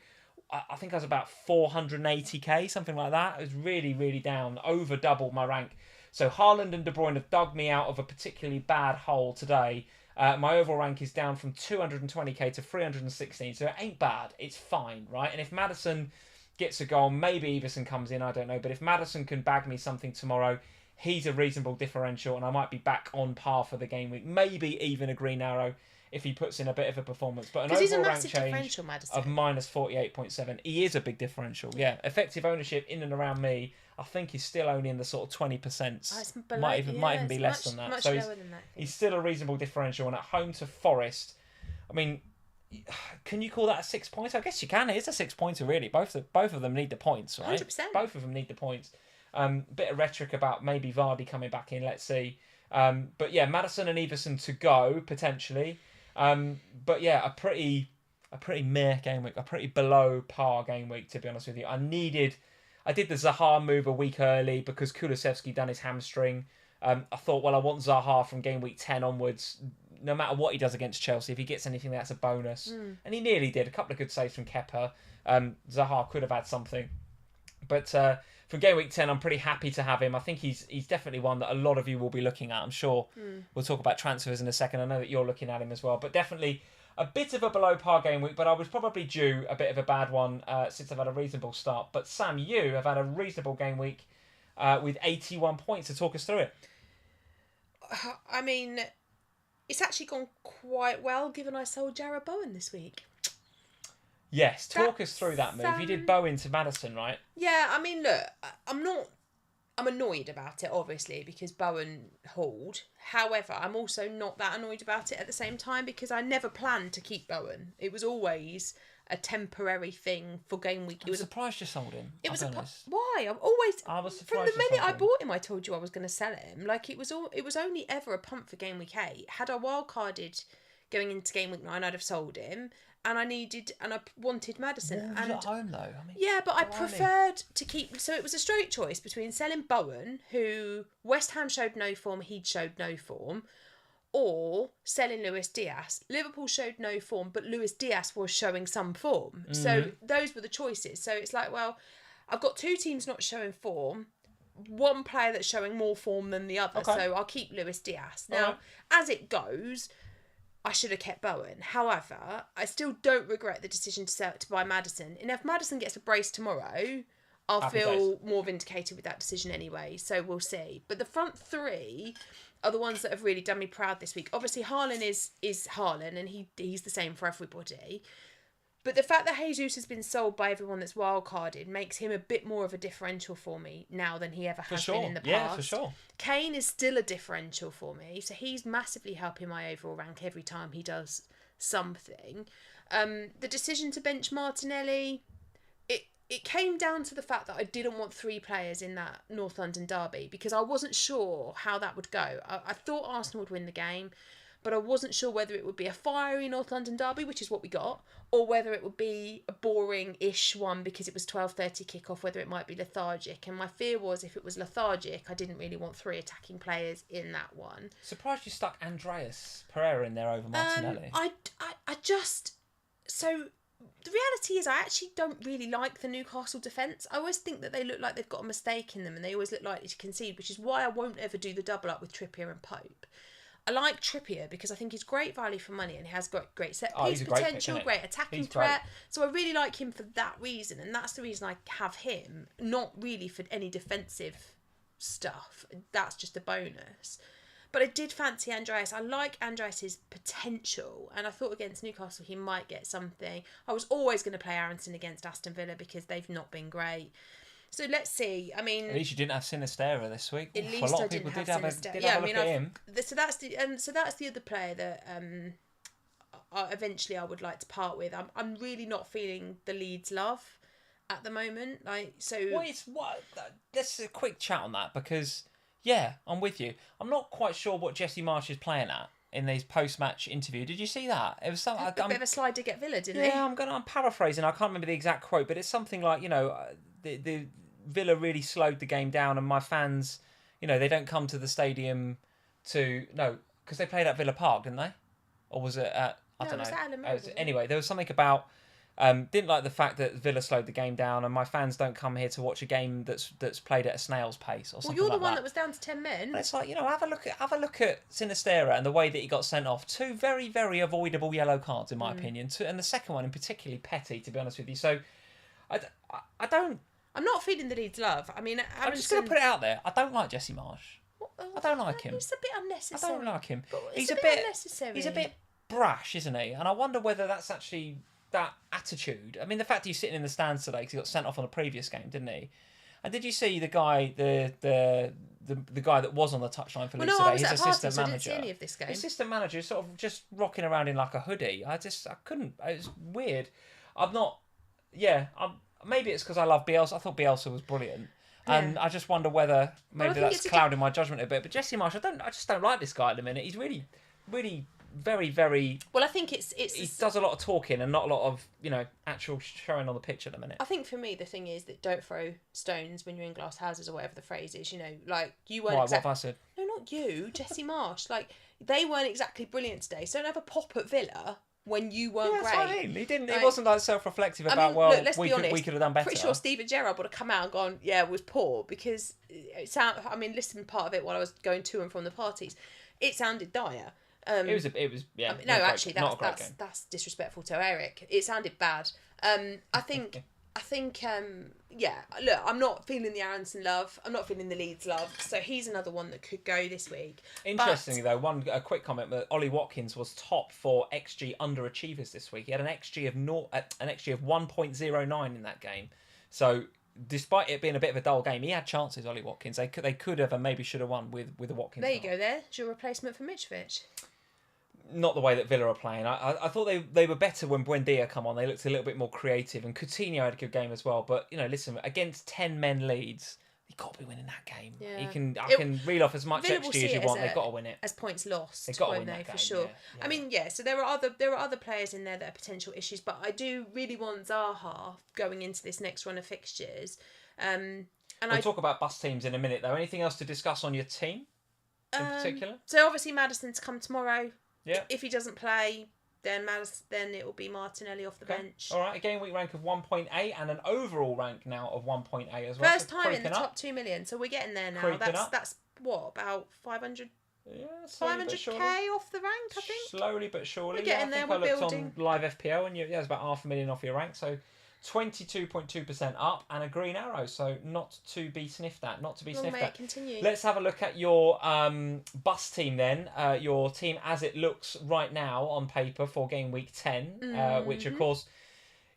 I think I was about 480k, something like that. It was really, really down, over double my rank. So Haaland and De Bruyne have dug me out of a particularly bad hole today. My overall rank is down from 220k to 316, so it ain't bad. It's fine, right? And if Maddison gets a goal, maybe Everson comes in, I don't know. But if Maddison can bag me something tomorrow, he's a reasonable differential, and I might be back on par for the game week. Maybe even a green arrow if he puts in a bit of a performance. But an overall rank change of minus 48.7. He is a big differential. Yeah, effective ownership in and around me, I think he's still only in the sort of 20%. Might even be less than that. Much so lower than that. He's still a reasonable differential. And at home to Forest, I mean, can you call that a 6 pointer? I guess you can. It is a 6 pointer, really. Both of them need the points, right? 100%. Both of them need the points. Bit of rhetoric about maybe Vardy coming back in. Let's see. But yeah, Maddison and Everson to go potentially. But yeah, a pretty meh game week, a pretty below par game week, to be honest with you. I did the Zaha move a week early because Kulusevski done his hamstring. I thought, well, I want Zaha from game week 10 onwards. No matter what he does against Chelsea, if he gets anything, that's a bonus. And he nearly did. A couple of good saves from Kepa. Zaha could have had something. But from game week 10, I'm pretty happy to have him. I think he's definitely one that a lot of you will be looking at, I'm sure. We'll talk about transfers in a second. I know that you're looking at him as well. But definitely a bit of a below par game week, but I was probably due a bit of a bad one since I've had a reasonable start. But Sam, you have had a reasonable game week with 81 points. To talk us through it. I mean... it's actually gone quite well, given I sold Jarrod Bowen this week. Yes, talk us through that move. You did Bowen to Maddison, right? Yeah, I mean, look, I'm annoyed about it, obviously, because Bowen hauled. However, I'm also not that annoyed about it at the same time, because I never planned to keep Bowen. It was always a temporary thing for game week. I'm surprised you sold him. Why? I was surprised. From the minute I bought him, I told you I was going to sell him. Like, it was only ever a punt for game week 8. Had I wildcarded going into game week 9, I'd have sold him. And I wanted Maddison. Wolves at home, though. I mean, yeah, but I preferred to keep. So it was a straight choice between selling Bowen, who West Ham showed no form, he'd showed no form, or selling Luis Diaz. Liverpool showed no form, but Luis Diaz was showing some form. Mm. So those were the choices. So it's like, well, I've got 2 teams not showing form, one player that's showing more form than the other. Okay. So I'll keep Luis Diaz. Now, as it goes, I should have kept Bowen. However, I still don't regret the decision to buy Maddison. And if Maddison gets a brace tomorrow, I'll feel more vindicated with that decision anyway. So we'll see. But the front 3 are the ones that have really done me proud this week. Obviously, Haaland is Haaland, and he's the same for everybody. But the fact that Jesus has been sold by everyone that's wildcarded makes him a bit more of a differential for me now than he ever has been in the past. Yeah, for sure. Kane is still a differential for me, so he's massively helping my overall rank every time he does something. The decision to bench Martinelli, it came down to the fact that I didn't want 3 players in that North London derby because I wasn't sure how that would go. I thought Arsenal would win the game, but I wasn't sure whether it would be a fiery North London derby, which is what we got, or whether it would be a boring-ish one because it was 12:30 kickoff, whether it might be lethargic. And my fear was if it was lethargic, I didn't really want 3 attacking players in that one. Surprised you stuck Andreas Pereira in there over Martinelli. So the reality is I actually don't really like the Newcastle defence. I always think that they look like they've got a mistake in them and they always look likely to concede, which is why I won't ever do the double up with Trippier and Pope. I like Trippier because I think he's great value for money and he has got great set piece potential, great attacking threat. Great. So I really like him for that reason, and that's the reason I have him, not really for any defensive stuff. That's just a bonus. But I did fancy Andreas. I like Andreas's potential, and I thought against Newcastle he might get something. I was always going to play Aronson against Aston Villa because they've not been great. So let's see. I mean, at least you didn't have Sinistera this week. At least I didn't have Sinistera. Yeah, I mean, so that's the other player that eventually I would like to part with. I'm really not feeling the Leeds love at the moment. Let's a quick chat on that because yeah, I'm with you. I'm not quite sure what Jesse Marsch is playing at in these post-match interview. Did you see that? It was something. A bit of a slide to get Villa, didn't he? Yeah, I'm paraphrasing. I can't remember the exact quote, but it's something like, the Villa really slowed the game down, and my fans, they don't come to the stadium because they played at Villa Park, didn't they? Or was it at anyway, there was something about didn't like the fact that Villa slowed the game down, and my fans don't come here to watch a game that's played at a snail's pace or something. Well, you're the one that was down to 10 men. And it's like, have a look at Sinistera and the way that he got sent off. 2 very, very avoidable yellow cards, in my opinion. And the second one, in particularly petty, to be honest with you. So, I'm not feeling the Leeds love. I mean, I'm just going to put it out there. I don't like Jesse Marsch. I don't like him. It's a bit unnecessary. I don't like him. He's a bit unnecessary. He's a bit brash, isn't he? And I wonder whether that's actually that attitude. I mean, the fact he's sitting in the stands today because he got sent off on the previous game, didn't he? And did you see the guy, the guy that was on the touchline for Leeds today? His assistant manager. I didn't see any of this game. Assistant manager, sort of just rocking around in like a hoodie. I couldn't. It was weird. Maybe it's because I love Bielsa. I thought Bielsa was brilliant. Yeah. And I just wonder whether maybe that's clouding my judgment a bit. But Jesse Marsch, I just don't like this guy at the minute. He's really, really very, very... Well, I think he does a lot of talking and not a lot of, actual showing on the pitch at the minute. I think for me, the thing is that don't throw stones when you're in glass houses or whatever the phrase is, like you weren't... What have I said? No, not you, Jesse Marsch. Like, they weren't exactly brilliant today, so don't have a pop at Villa when you weren't great. That's what I mean. He didn't. He wasn't self-reflective about. Look, we could have done better. Pretty sure Steven Gerrard would have come out and gone, "Yeah, it was poor," because listening part of it while I was going to and from the parties, it sounded dire. It was. Yeah. Actually, that's disrespectful to Eric. It sounded bad. I think I think, look, I'm not feeling the Aronson love. I'm not feeling the Leeds love. So he's another one that could go this week. Interestingly, though, a quick comment, but Ollie Watkins was top for XG underachievers this week. He had an XG of 1.09 in that game. So despite it being a bit of a dull game, he had chances, Ollie Watkins. They could have and maybe should have won with a Watkins. There you go. There's your replacement for Mitrovic. Not the way that Villa are playing. I thought they were better when Buendia come on. They looked a little bit more creative, and Coutinho had a good game as well. But listen, against 10 men Leeds, you've got to be winning that game. Yeah. I can reel off as much Villa XG as you want. They've got to win it as points lost. They've got to win they that game, for sure. Yeah. I mean, so there are other players in there that are potential issues, but I do really want Zaha going into this next run of fixtures. We'll talk about bus teams in a minute, though. Anything else to discuss on your team in particular? So obviously Maddison's come tomorrow. Yeah. If he doesn't play, then it will be Martinelli off the bench. All right, a game week rank of 1.8 and an overall rank now of 1.8 as well. First time in the top 2 million, so we're getting there now. That's what, about 500? Yeah, 500k off the rank, I think. Slowly but surely. We're getting there. We're building. On live FPL, and it's about 500,000 off your rank. So 22.2% up and a green arrow, so not to be sniffed at. Continue. Let's have a look at your bus team then. Your team as it looks right now on paper for game week 10, which of course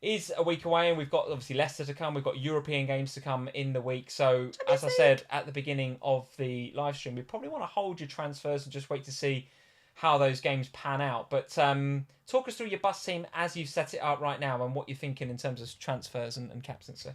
is a week away, and we've got obviously Leicester to come. We've got European games to come in the week. So as I said at the beginning of the live stream, we probably want to hold your transfers and just wait to see how those games pan out. But talk us through your bus team as you set it up right now and what you're thinking in terms of transfers and captaincy.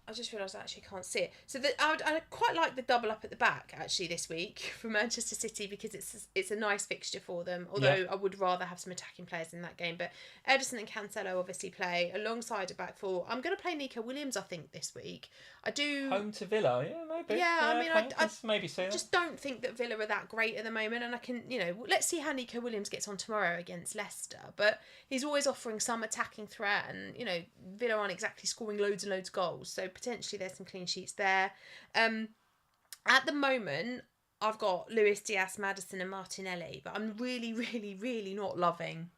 I just realised I actually can't see it. So I quite like the double up at the back actually this week for Manchester City because it's a nice fixture for them. Although I would rather have some attacking players in that game. But Ederson and Cancelo obviously play alongside a back four. I'm going to play Nico Williams I think this week. I do. Home to Villa, maybe. Yeah, I mean I maybe see that. Just don't think that Villa are that great at the moment, and I can let's see how Nico Williams gets on tomorrow against Leicester. But he's always offering some attacking threat, and Villa aren't exactly scoring loads and loads of goals, so potentially there's some clean sheets there. At the moment, I've got Luis Diaz, Maddison, and Martinelli, but I'm really, really, really not loving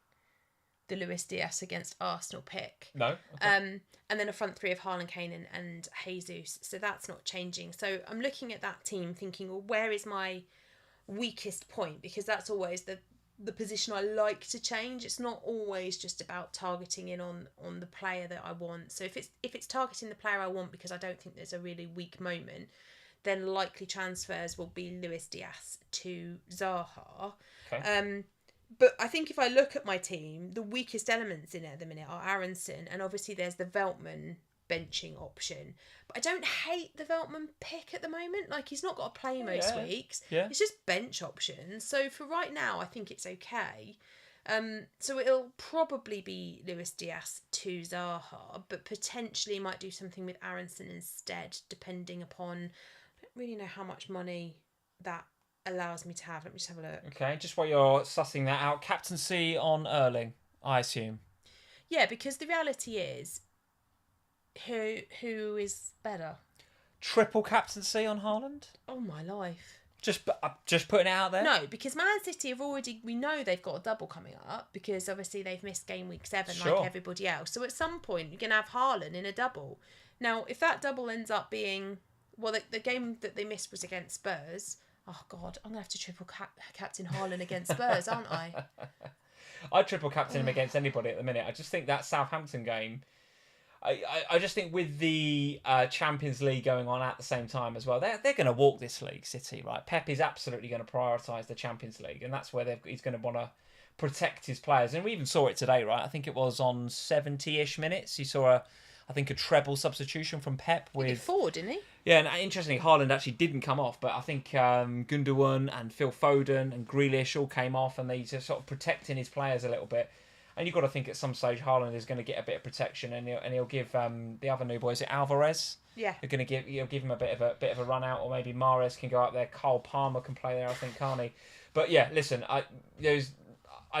the Luis Diaz against Arsenal pick. No. Okay. And then a front three of Haaland, Kane and Jesus. So that's not changing. So I'm looking at that team thinking, well, where is my weakest point? Because that's always the position I like to change. It's not always just about targeting in on the player that I want. So if it's targeting the player I want because I don't think there's a really weak moment, then likely transfers will be Luis Diaz to Zaha. Okay. But I think if I look at my team, the weakest elements in it at the minute are Aronson, and obviously there's the Veltman benching option. But I don't hate the Veltman pick at the moment. Like, he's not got to play most weeks. Yeah. It's just bench options. So for right now, I think it's okay. So it'll probably be Luis Diaz to Zaha, but potentially might do something with Aronson instead, depending upon... I don't really know how much money that allows me to have. Let me just have a look. Okay, just while you're sussing that out, captaincy on Erling, I assume. Yeah, because the reality is, who is better? Triple captaincy on Haaland? Oh my life. Just putting it out there? No, because Man City we know they've got a double coming up because obviously they've missed game week 7 like everybody else. So at some point you're going to have Haaland in a double. Now, if that double ends up being... Well, the game that they missed was against Spurs. Oh, God, I'm going to have to triple captain Haaland against Spurs, aren't I? I'd triple captain him against anybody at the minute. I just think that Southampton game... I just think with the Champions League going on at the same time as well, they're going to walk this league, City, right? Pep is absolutely going to prioritise the Champions League, and that's where he's going to want to protect his players. And we even saw it today, right? I think it was on 70-ish minutes. You saw a treble substitution from Pep with... He did forward, didn't he? Yeah, and interestingly, Haaland actually didn't come off, but I think Gundogan and Phil Foden and Grealish all came off, and they're just sort of protecting his players a little bit. And you've got to think at some stage Haaland is going to get a bit of protection, and he'll give the other new boy, is it Alvarez? Yeah. He'll give him a bit of a run out, or maybe Mahrez can go up there. Cole Palmer can play there, I think, can't he? But yeah, listen, I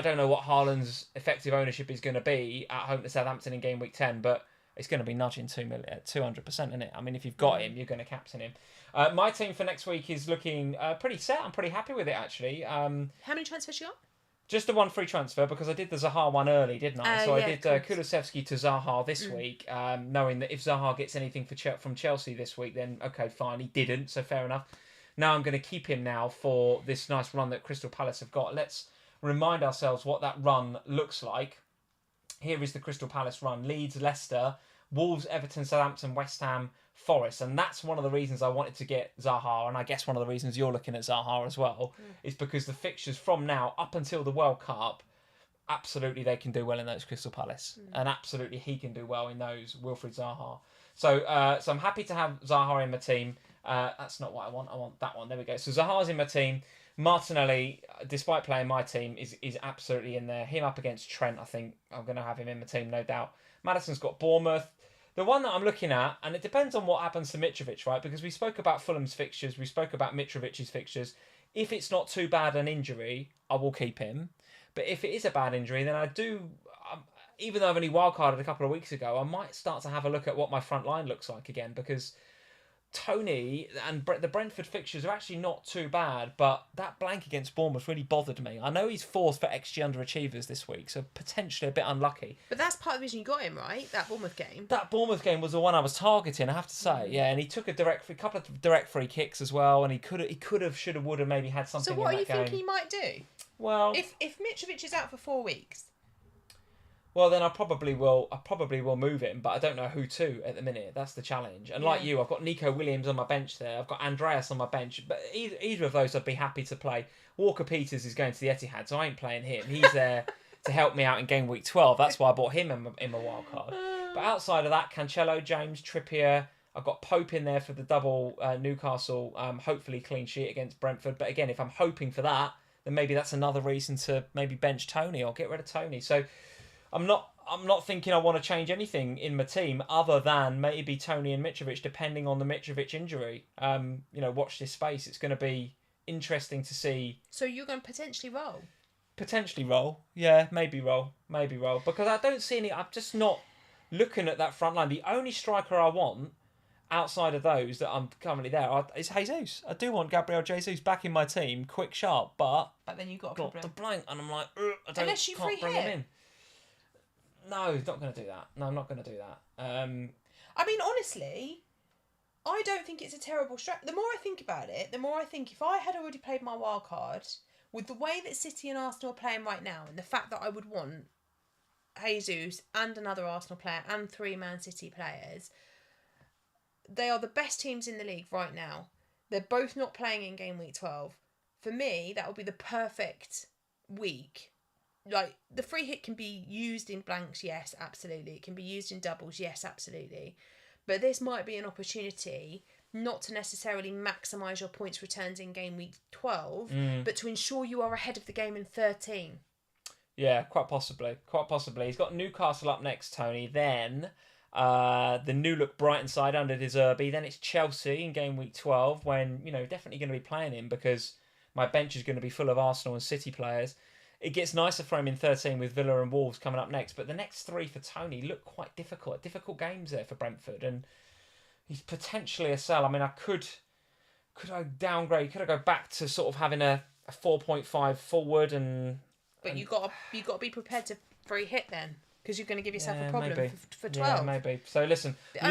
don't know what Haaland's effective ownership is going to be at home to Southampton in game week 10, but it's going to be nudging 200%, isn't it? I mean, if you've got him, you're going to captain him. My team for next week is looking pretty set. I'm pretty happy with it, actually. How many transfers you got? Just the one free transfer, because I did the Zaha one early, didn't I? So I did Kulusevski to Zaha this week, knowing that if Zaha gets anything from Chelsea this week, then okay, fine. He didn't, so fair enough. Now I'm going to keep him now for this nice run that Crystal Palace have got. Let's remind ourselves what that run looks like. Here is the Crystal Palace run. Leeds, Leicester, Wolves, Everton, Southampton, West Ham, Forest. And that's one of the reasons I wanted to get Zaha, and I guess one of the reasons you're looking at Zaha as well, is because the fixtures from now up until the World Cup, absolutely they can do well in those Crystal Palace. And absolutely he can do well in those, Wilfried Zaha. So I'm happy to have Zaha in my team. That's not what I want. I want that one. There we go. So Zaha's in my team. Martinelli, despite playing my team, is absolutely in there. Him up against Trent, I think I'm going to have him in my team, no doubt. Maddison's got Bournemouth. The one that I'm looking at, and it depends on what happens to Mitrovic, right? Because we spoke about Fulham's fixtures, we spoke about Mitrovic's fixtures. If it's not too bad an injury, I will keep him. But if it is a bad injury, then I do, even though I've only wildcarded a couple of weeks ago, I might start to have a look at what my front line looks like again, because Tony and the Brentford fixtures are actually not too bad, but that blank against Bournemouth really bothered me. I know he's fourth for XG underachievers this week, so potentially a bit unlucky. But that's part of the reason you got him, right? That Bournemouth game. That Bournemouth game was the one I was targeting, I have to say. Yeah, and he took a couple of direct free kicks as well, and he could have, should have, would have maybe had something. So what in are you that game. thinking he might do? Well, if Mitrovic is out for 4 weeks. Well, then I probably will move him, but I don't know who to at the minute. That's the challenge. And like you, I've got Nico Williams on my bench there. I've got Andreas on my bench. But either of those I'd be happy to play. Walker Peters is going to the Etihad, so I ain't playing him. He's there to help me out in game week 12. That's why I bought him in my wild card. But outside of that, Cancelo, James, Trippier. I've got Pope in there for the double Newcastle, hopefully clean sheet against Brentford. But again, if I'm hoping for that, then maybe that's another reason to maybe bench Tony or get rid of Tony. So I'm not thinking I want to change anything in my team other than maybe Tony and Mitrovic, depending on the Mitrovic injury. Watch this space. It's going to be interesting to see. So you're going to potentially roll? Potentially roll. Yeah, maybe roll. Because I don't see any. I'm just not looking at that front line. The only striker I want outside of those that I'm currently there is Jesus. I do want Gabriel Jesus back in my team, quick, sharp, but then you got the blank, and I'm like, unless you can't bring him in. No, not going to do that. No, I'm not going to do that. I mean, honestly, I don't think it's a terrible strat. The more I think about it, the more I think if I had already played my wild card, with the way that City and Arsenal are playing right now, and the fact that I would want Jesus and another Arsenal player and 3 Man City players, they are the best teams in the league right now. They're both not playing in game week 12. For me, that would be the perfect week. Like, the free hit can be used in blanks, yes, absolutely. It can be used in doubles, yes, absolutely. But this might be an opportunity not to necessarily maximise your points returns in game week 12, but to ensure you are ahead of the game in 13. Yeah, quite possibly. He's got Newcastle up next, Tony. Then the new look Brighton side under De Zerbi. Then it's Chelsea in game week 12 when, definitely going to be playing him because my bench is going to be full of Arsenal and City players. It gets nicer for him in 13 with Villa and Wolves coming up next. But the next 3 for Tony look quite difficult. Difficult games there for Brentford. And he's potentially a sell. I mean, could I downgrade? Could I go back to sort of having a 4.5 forward and... But you got to be prepared to free hit then. Because you're going to give yourself a problem for 12. Yeah, maybe. So listen, you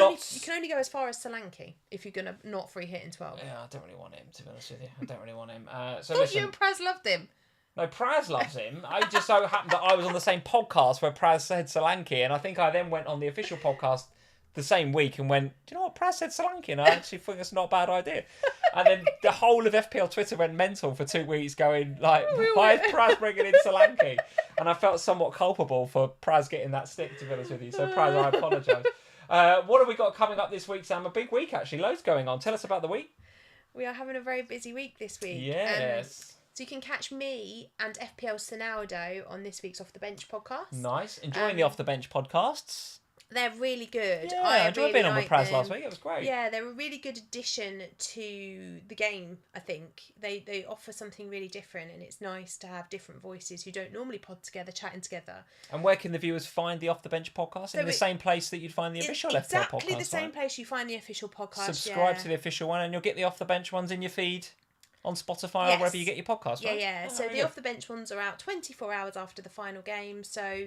can only go as far as Solanke if you're going to not free hit in 12. Yeah, I don't really want him, to be honest with you. I don't really want him. You and Praz loved him. No, Praz loves him. I just so happened that I was on the same podcast where Praz said Solanke, and I think I then went on the official podcast the same week and went, do you know what, Praz said Solanke, and I actually think it's not a bad idea. And then the whole of FPL Twitter went mental for 2 weeks going, like, why is Praz bringing in Solanke? And I felt somewhat culpable for Praz getting that stick, to be honest with you. So Praz, I apologise. What have we got coming up this week, Sam? A big week, actually. Loads going on. Tell us about the week. We are having a very busy week this week. Yes. So you can catch me and FPL Sonaldo on this week's Off the Bench podcast. Nice. Enjoying the Off the Bench podcasts. They're really good. Yeah, I enjoyed being on with Praz last week. It was great. Yeah, they're a really good addition to the game, I think. They offer something really different, and it's nice to have different voices who don't normally pod together, chatting together. And where can the viewers find the Off the Bench podcast? In the same place that you'd find the official FPL podcast, exactly the same place you find the official podcast. Subscribe to the official one, and you'll get the Off the Bench ones in your feed on Spotify or wherever you get your podcast, right? Yeah. So the Off the Bench ones are out 24 hours after the final game. So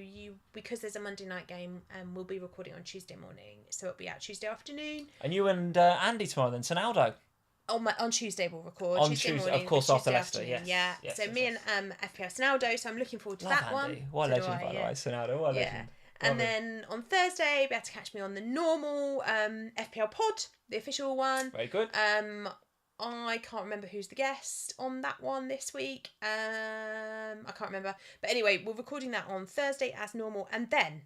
because there's a Monday night game, we'll be recording on Tuesday morning. So it'll be out Tuesday afternoon. And you and Andy tomorrow then, Sonaldo. On Tuesday we'll record. On Tuesday Tuesday, morning, of course, after Leicester, afternoon. yes. Yeah. So me and FPL Sonaldo. So I'm looking forward to that Andy. one. What a legend, by the way, Sonaldo. What a legend. And then on Thursday, be able to catch me on the normal FPL pod, the official one. Very good. I can't remember who's the guest on that one this week. I can't remember. But anyway, we're recording that on Thursday as normal. And then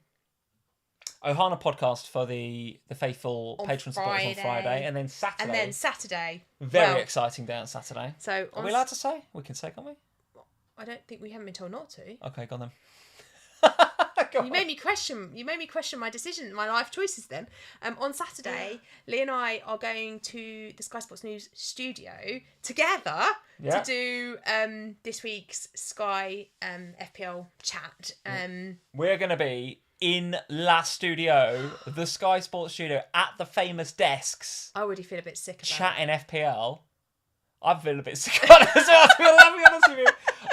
Ohana podcast for the faithful on patron supporters on Friday. And then Saturday. Very exciting day on Saturday. So are we allowed to say? We can say, can't we? I don't think we haven't been told not to. Okay, go on then. You made me question my decision, my life choices then. On Saturday, Lee and I are going to the Sky Sports News studio together to do this week's Sky FPL chat. We're going to be in La Studio, the Sky Sports studio, at the famous desks. I already feel a bit sick about chatting FPL. I feel a bit sick of it as well, to be honest with you.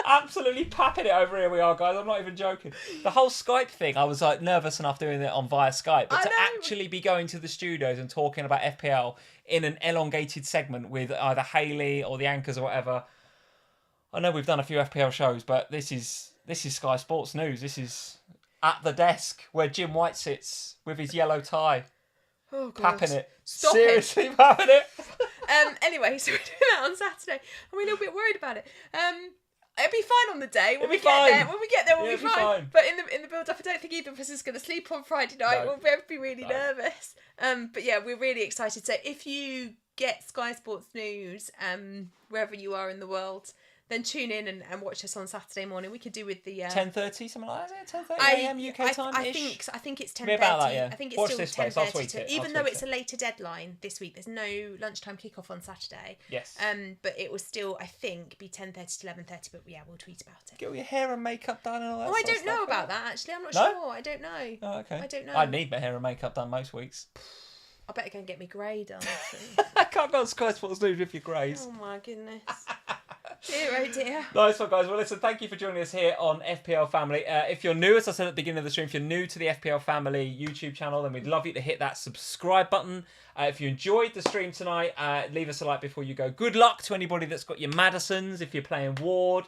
Absolutely papping it over here we are, guys. I'm not even joking. The whole Skype thing, I was like nervous enough doing it on via Skype, but to actually be going to the studios and talking about FPL in an elongated segment with either Hayley or the anchors or whatever. I know we've done a few FPL shows, but this is Sky Sports News. This is at the desk where Jim White sits with his yellow tie. Oh, God. Papping it. Stop Seriously, papping it. Anyway, so we're doing that on Saturday. I'm a little bit worried about it. It'll be fine on the day. When we get there, we'll be fine. But in the build-up, I don't think either of us is going to sleep on Friday night. No. We'll both be really nervous. But yeah, we're really excited. So if you get Sky Sports News, wherever you are in the world, then tune in and watch us on Saturday morning. We could do with the 10:30, something like that. 10:30 a.m. UK time. I think it's 10:30. About that, yeah. I think it's Watch still this 10:30. space. I'll tweet it. Even though it's a later deadline this week, there's no lunchtime kickoff on Saturday. Yes. But it will still, I think, be 10:30 to 11:30. But yeah, we'll tweet about it. Get all your hair and makeup done and all that. I don't know about that actually. I'm not sure. I don't know. Oh, okay. I don't know. I need my hair and makeup done most weeks. I better go and get my grey done. I can't go on Sky Sports News with your greys. Oh my goodness. Dear, oh dear. Nice one, guys. Well, listen, thank you for joining us here on FPL Family. If you're new, as I said at the beginning of the stream, if you're new to the FPL Family YouTube channel, then we'd love you to hit that subscribe button. If you enjoyed the stream tonight, leave us a like before you go. Good luck to anybody that's got your Madisons, if you're playing Ward,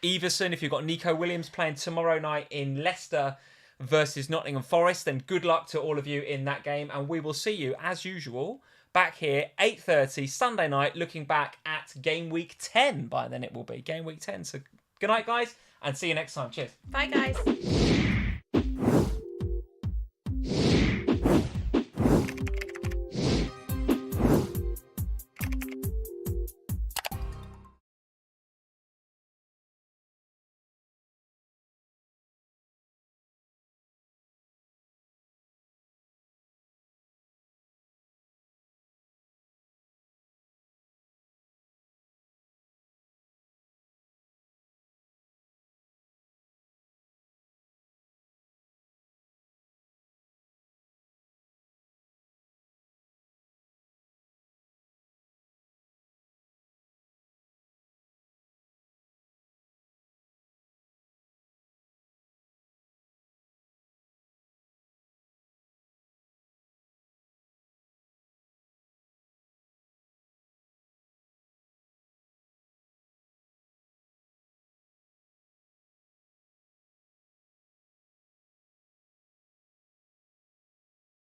Everson, if you've got Nico Williams playing tomorrow night in Leicester versus Nottingham Forest, then good luck to all of you in that game. And we will see you, as usual, back here, 8:30 Sunday night, looking back at game week 10. By then it will be game week 10. So good night, guys, and see you next time. Cheers. Bye, guys.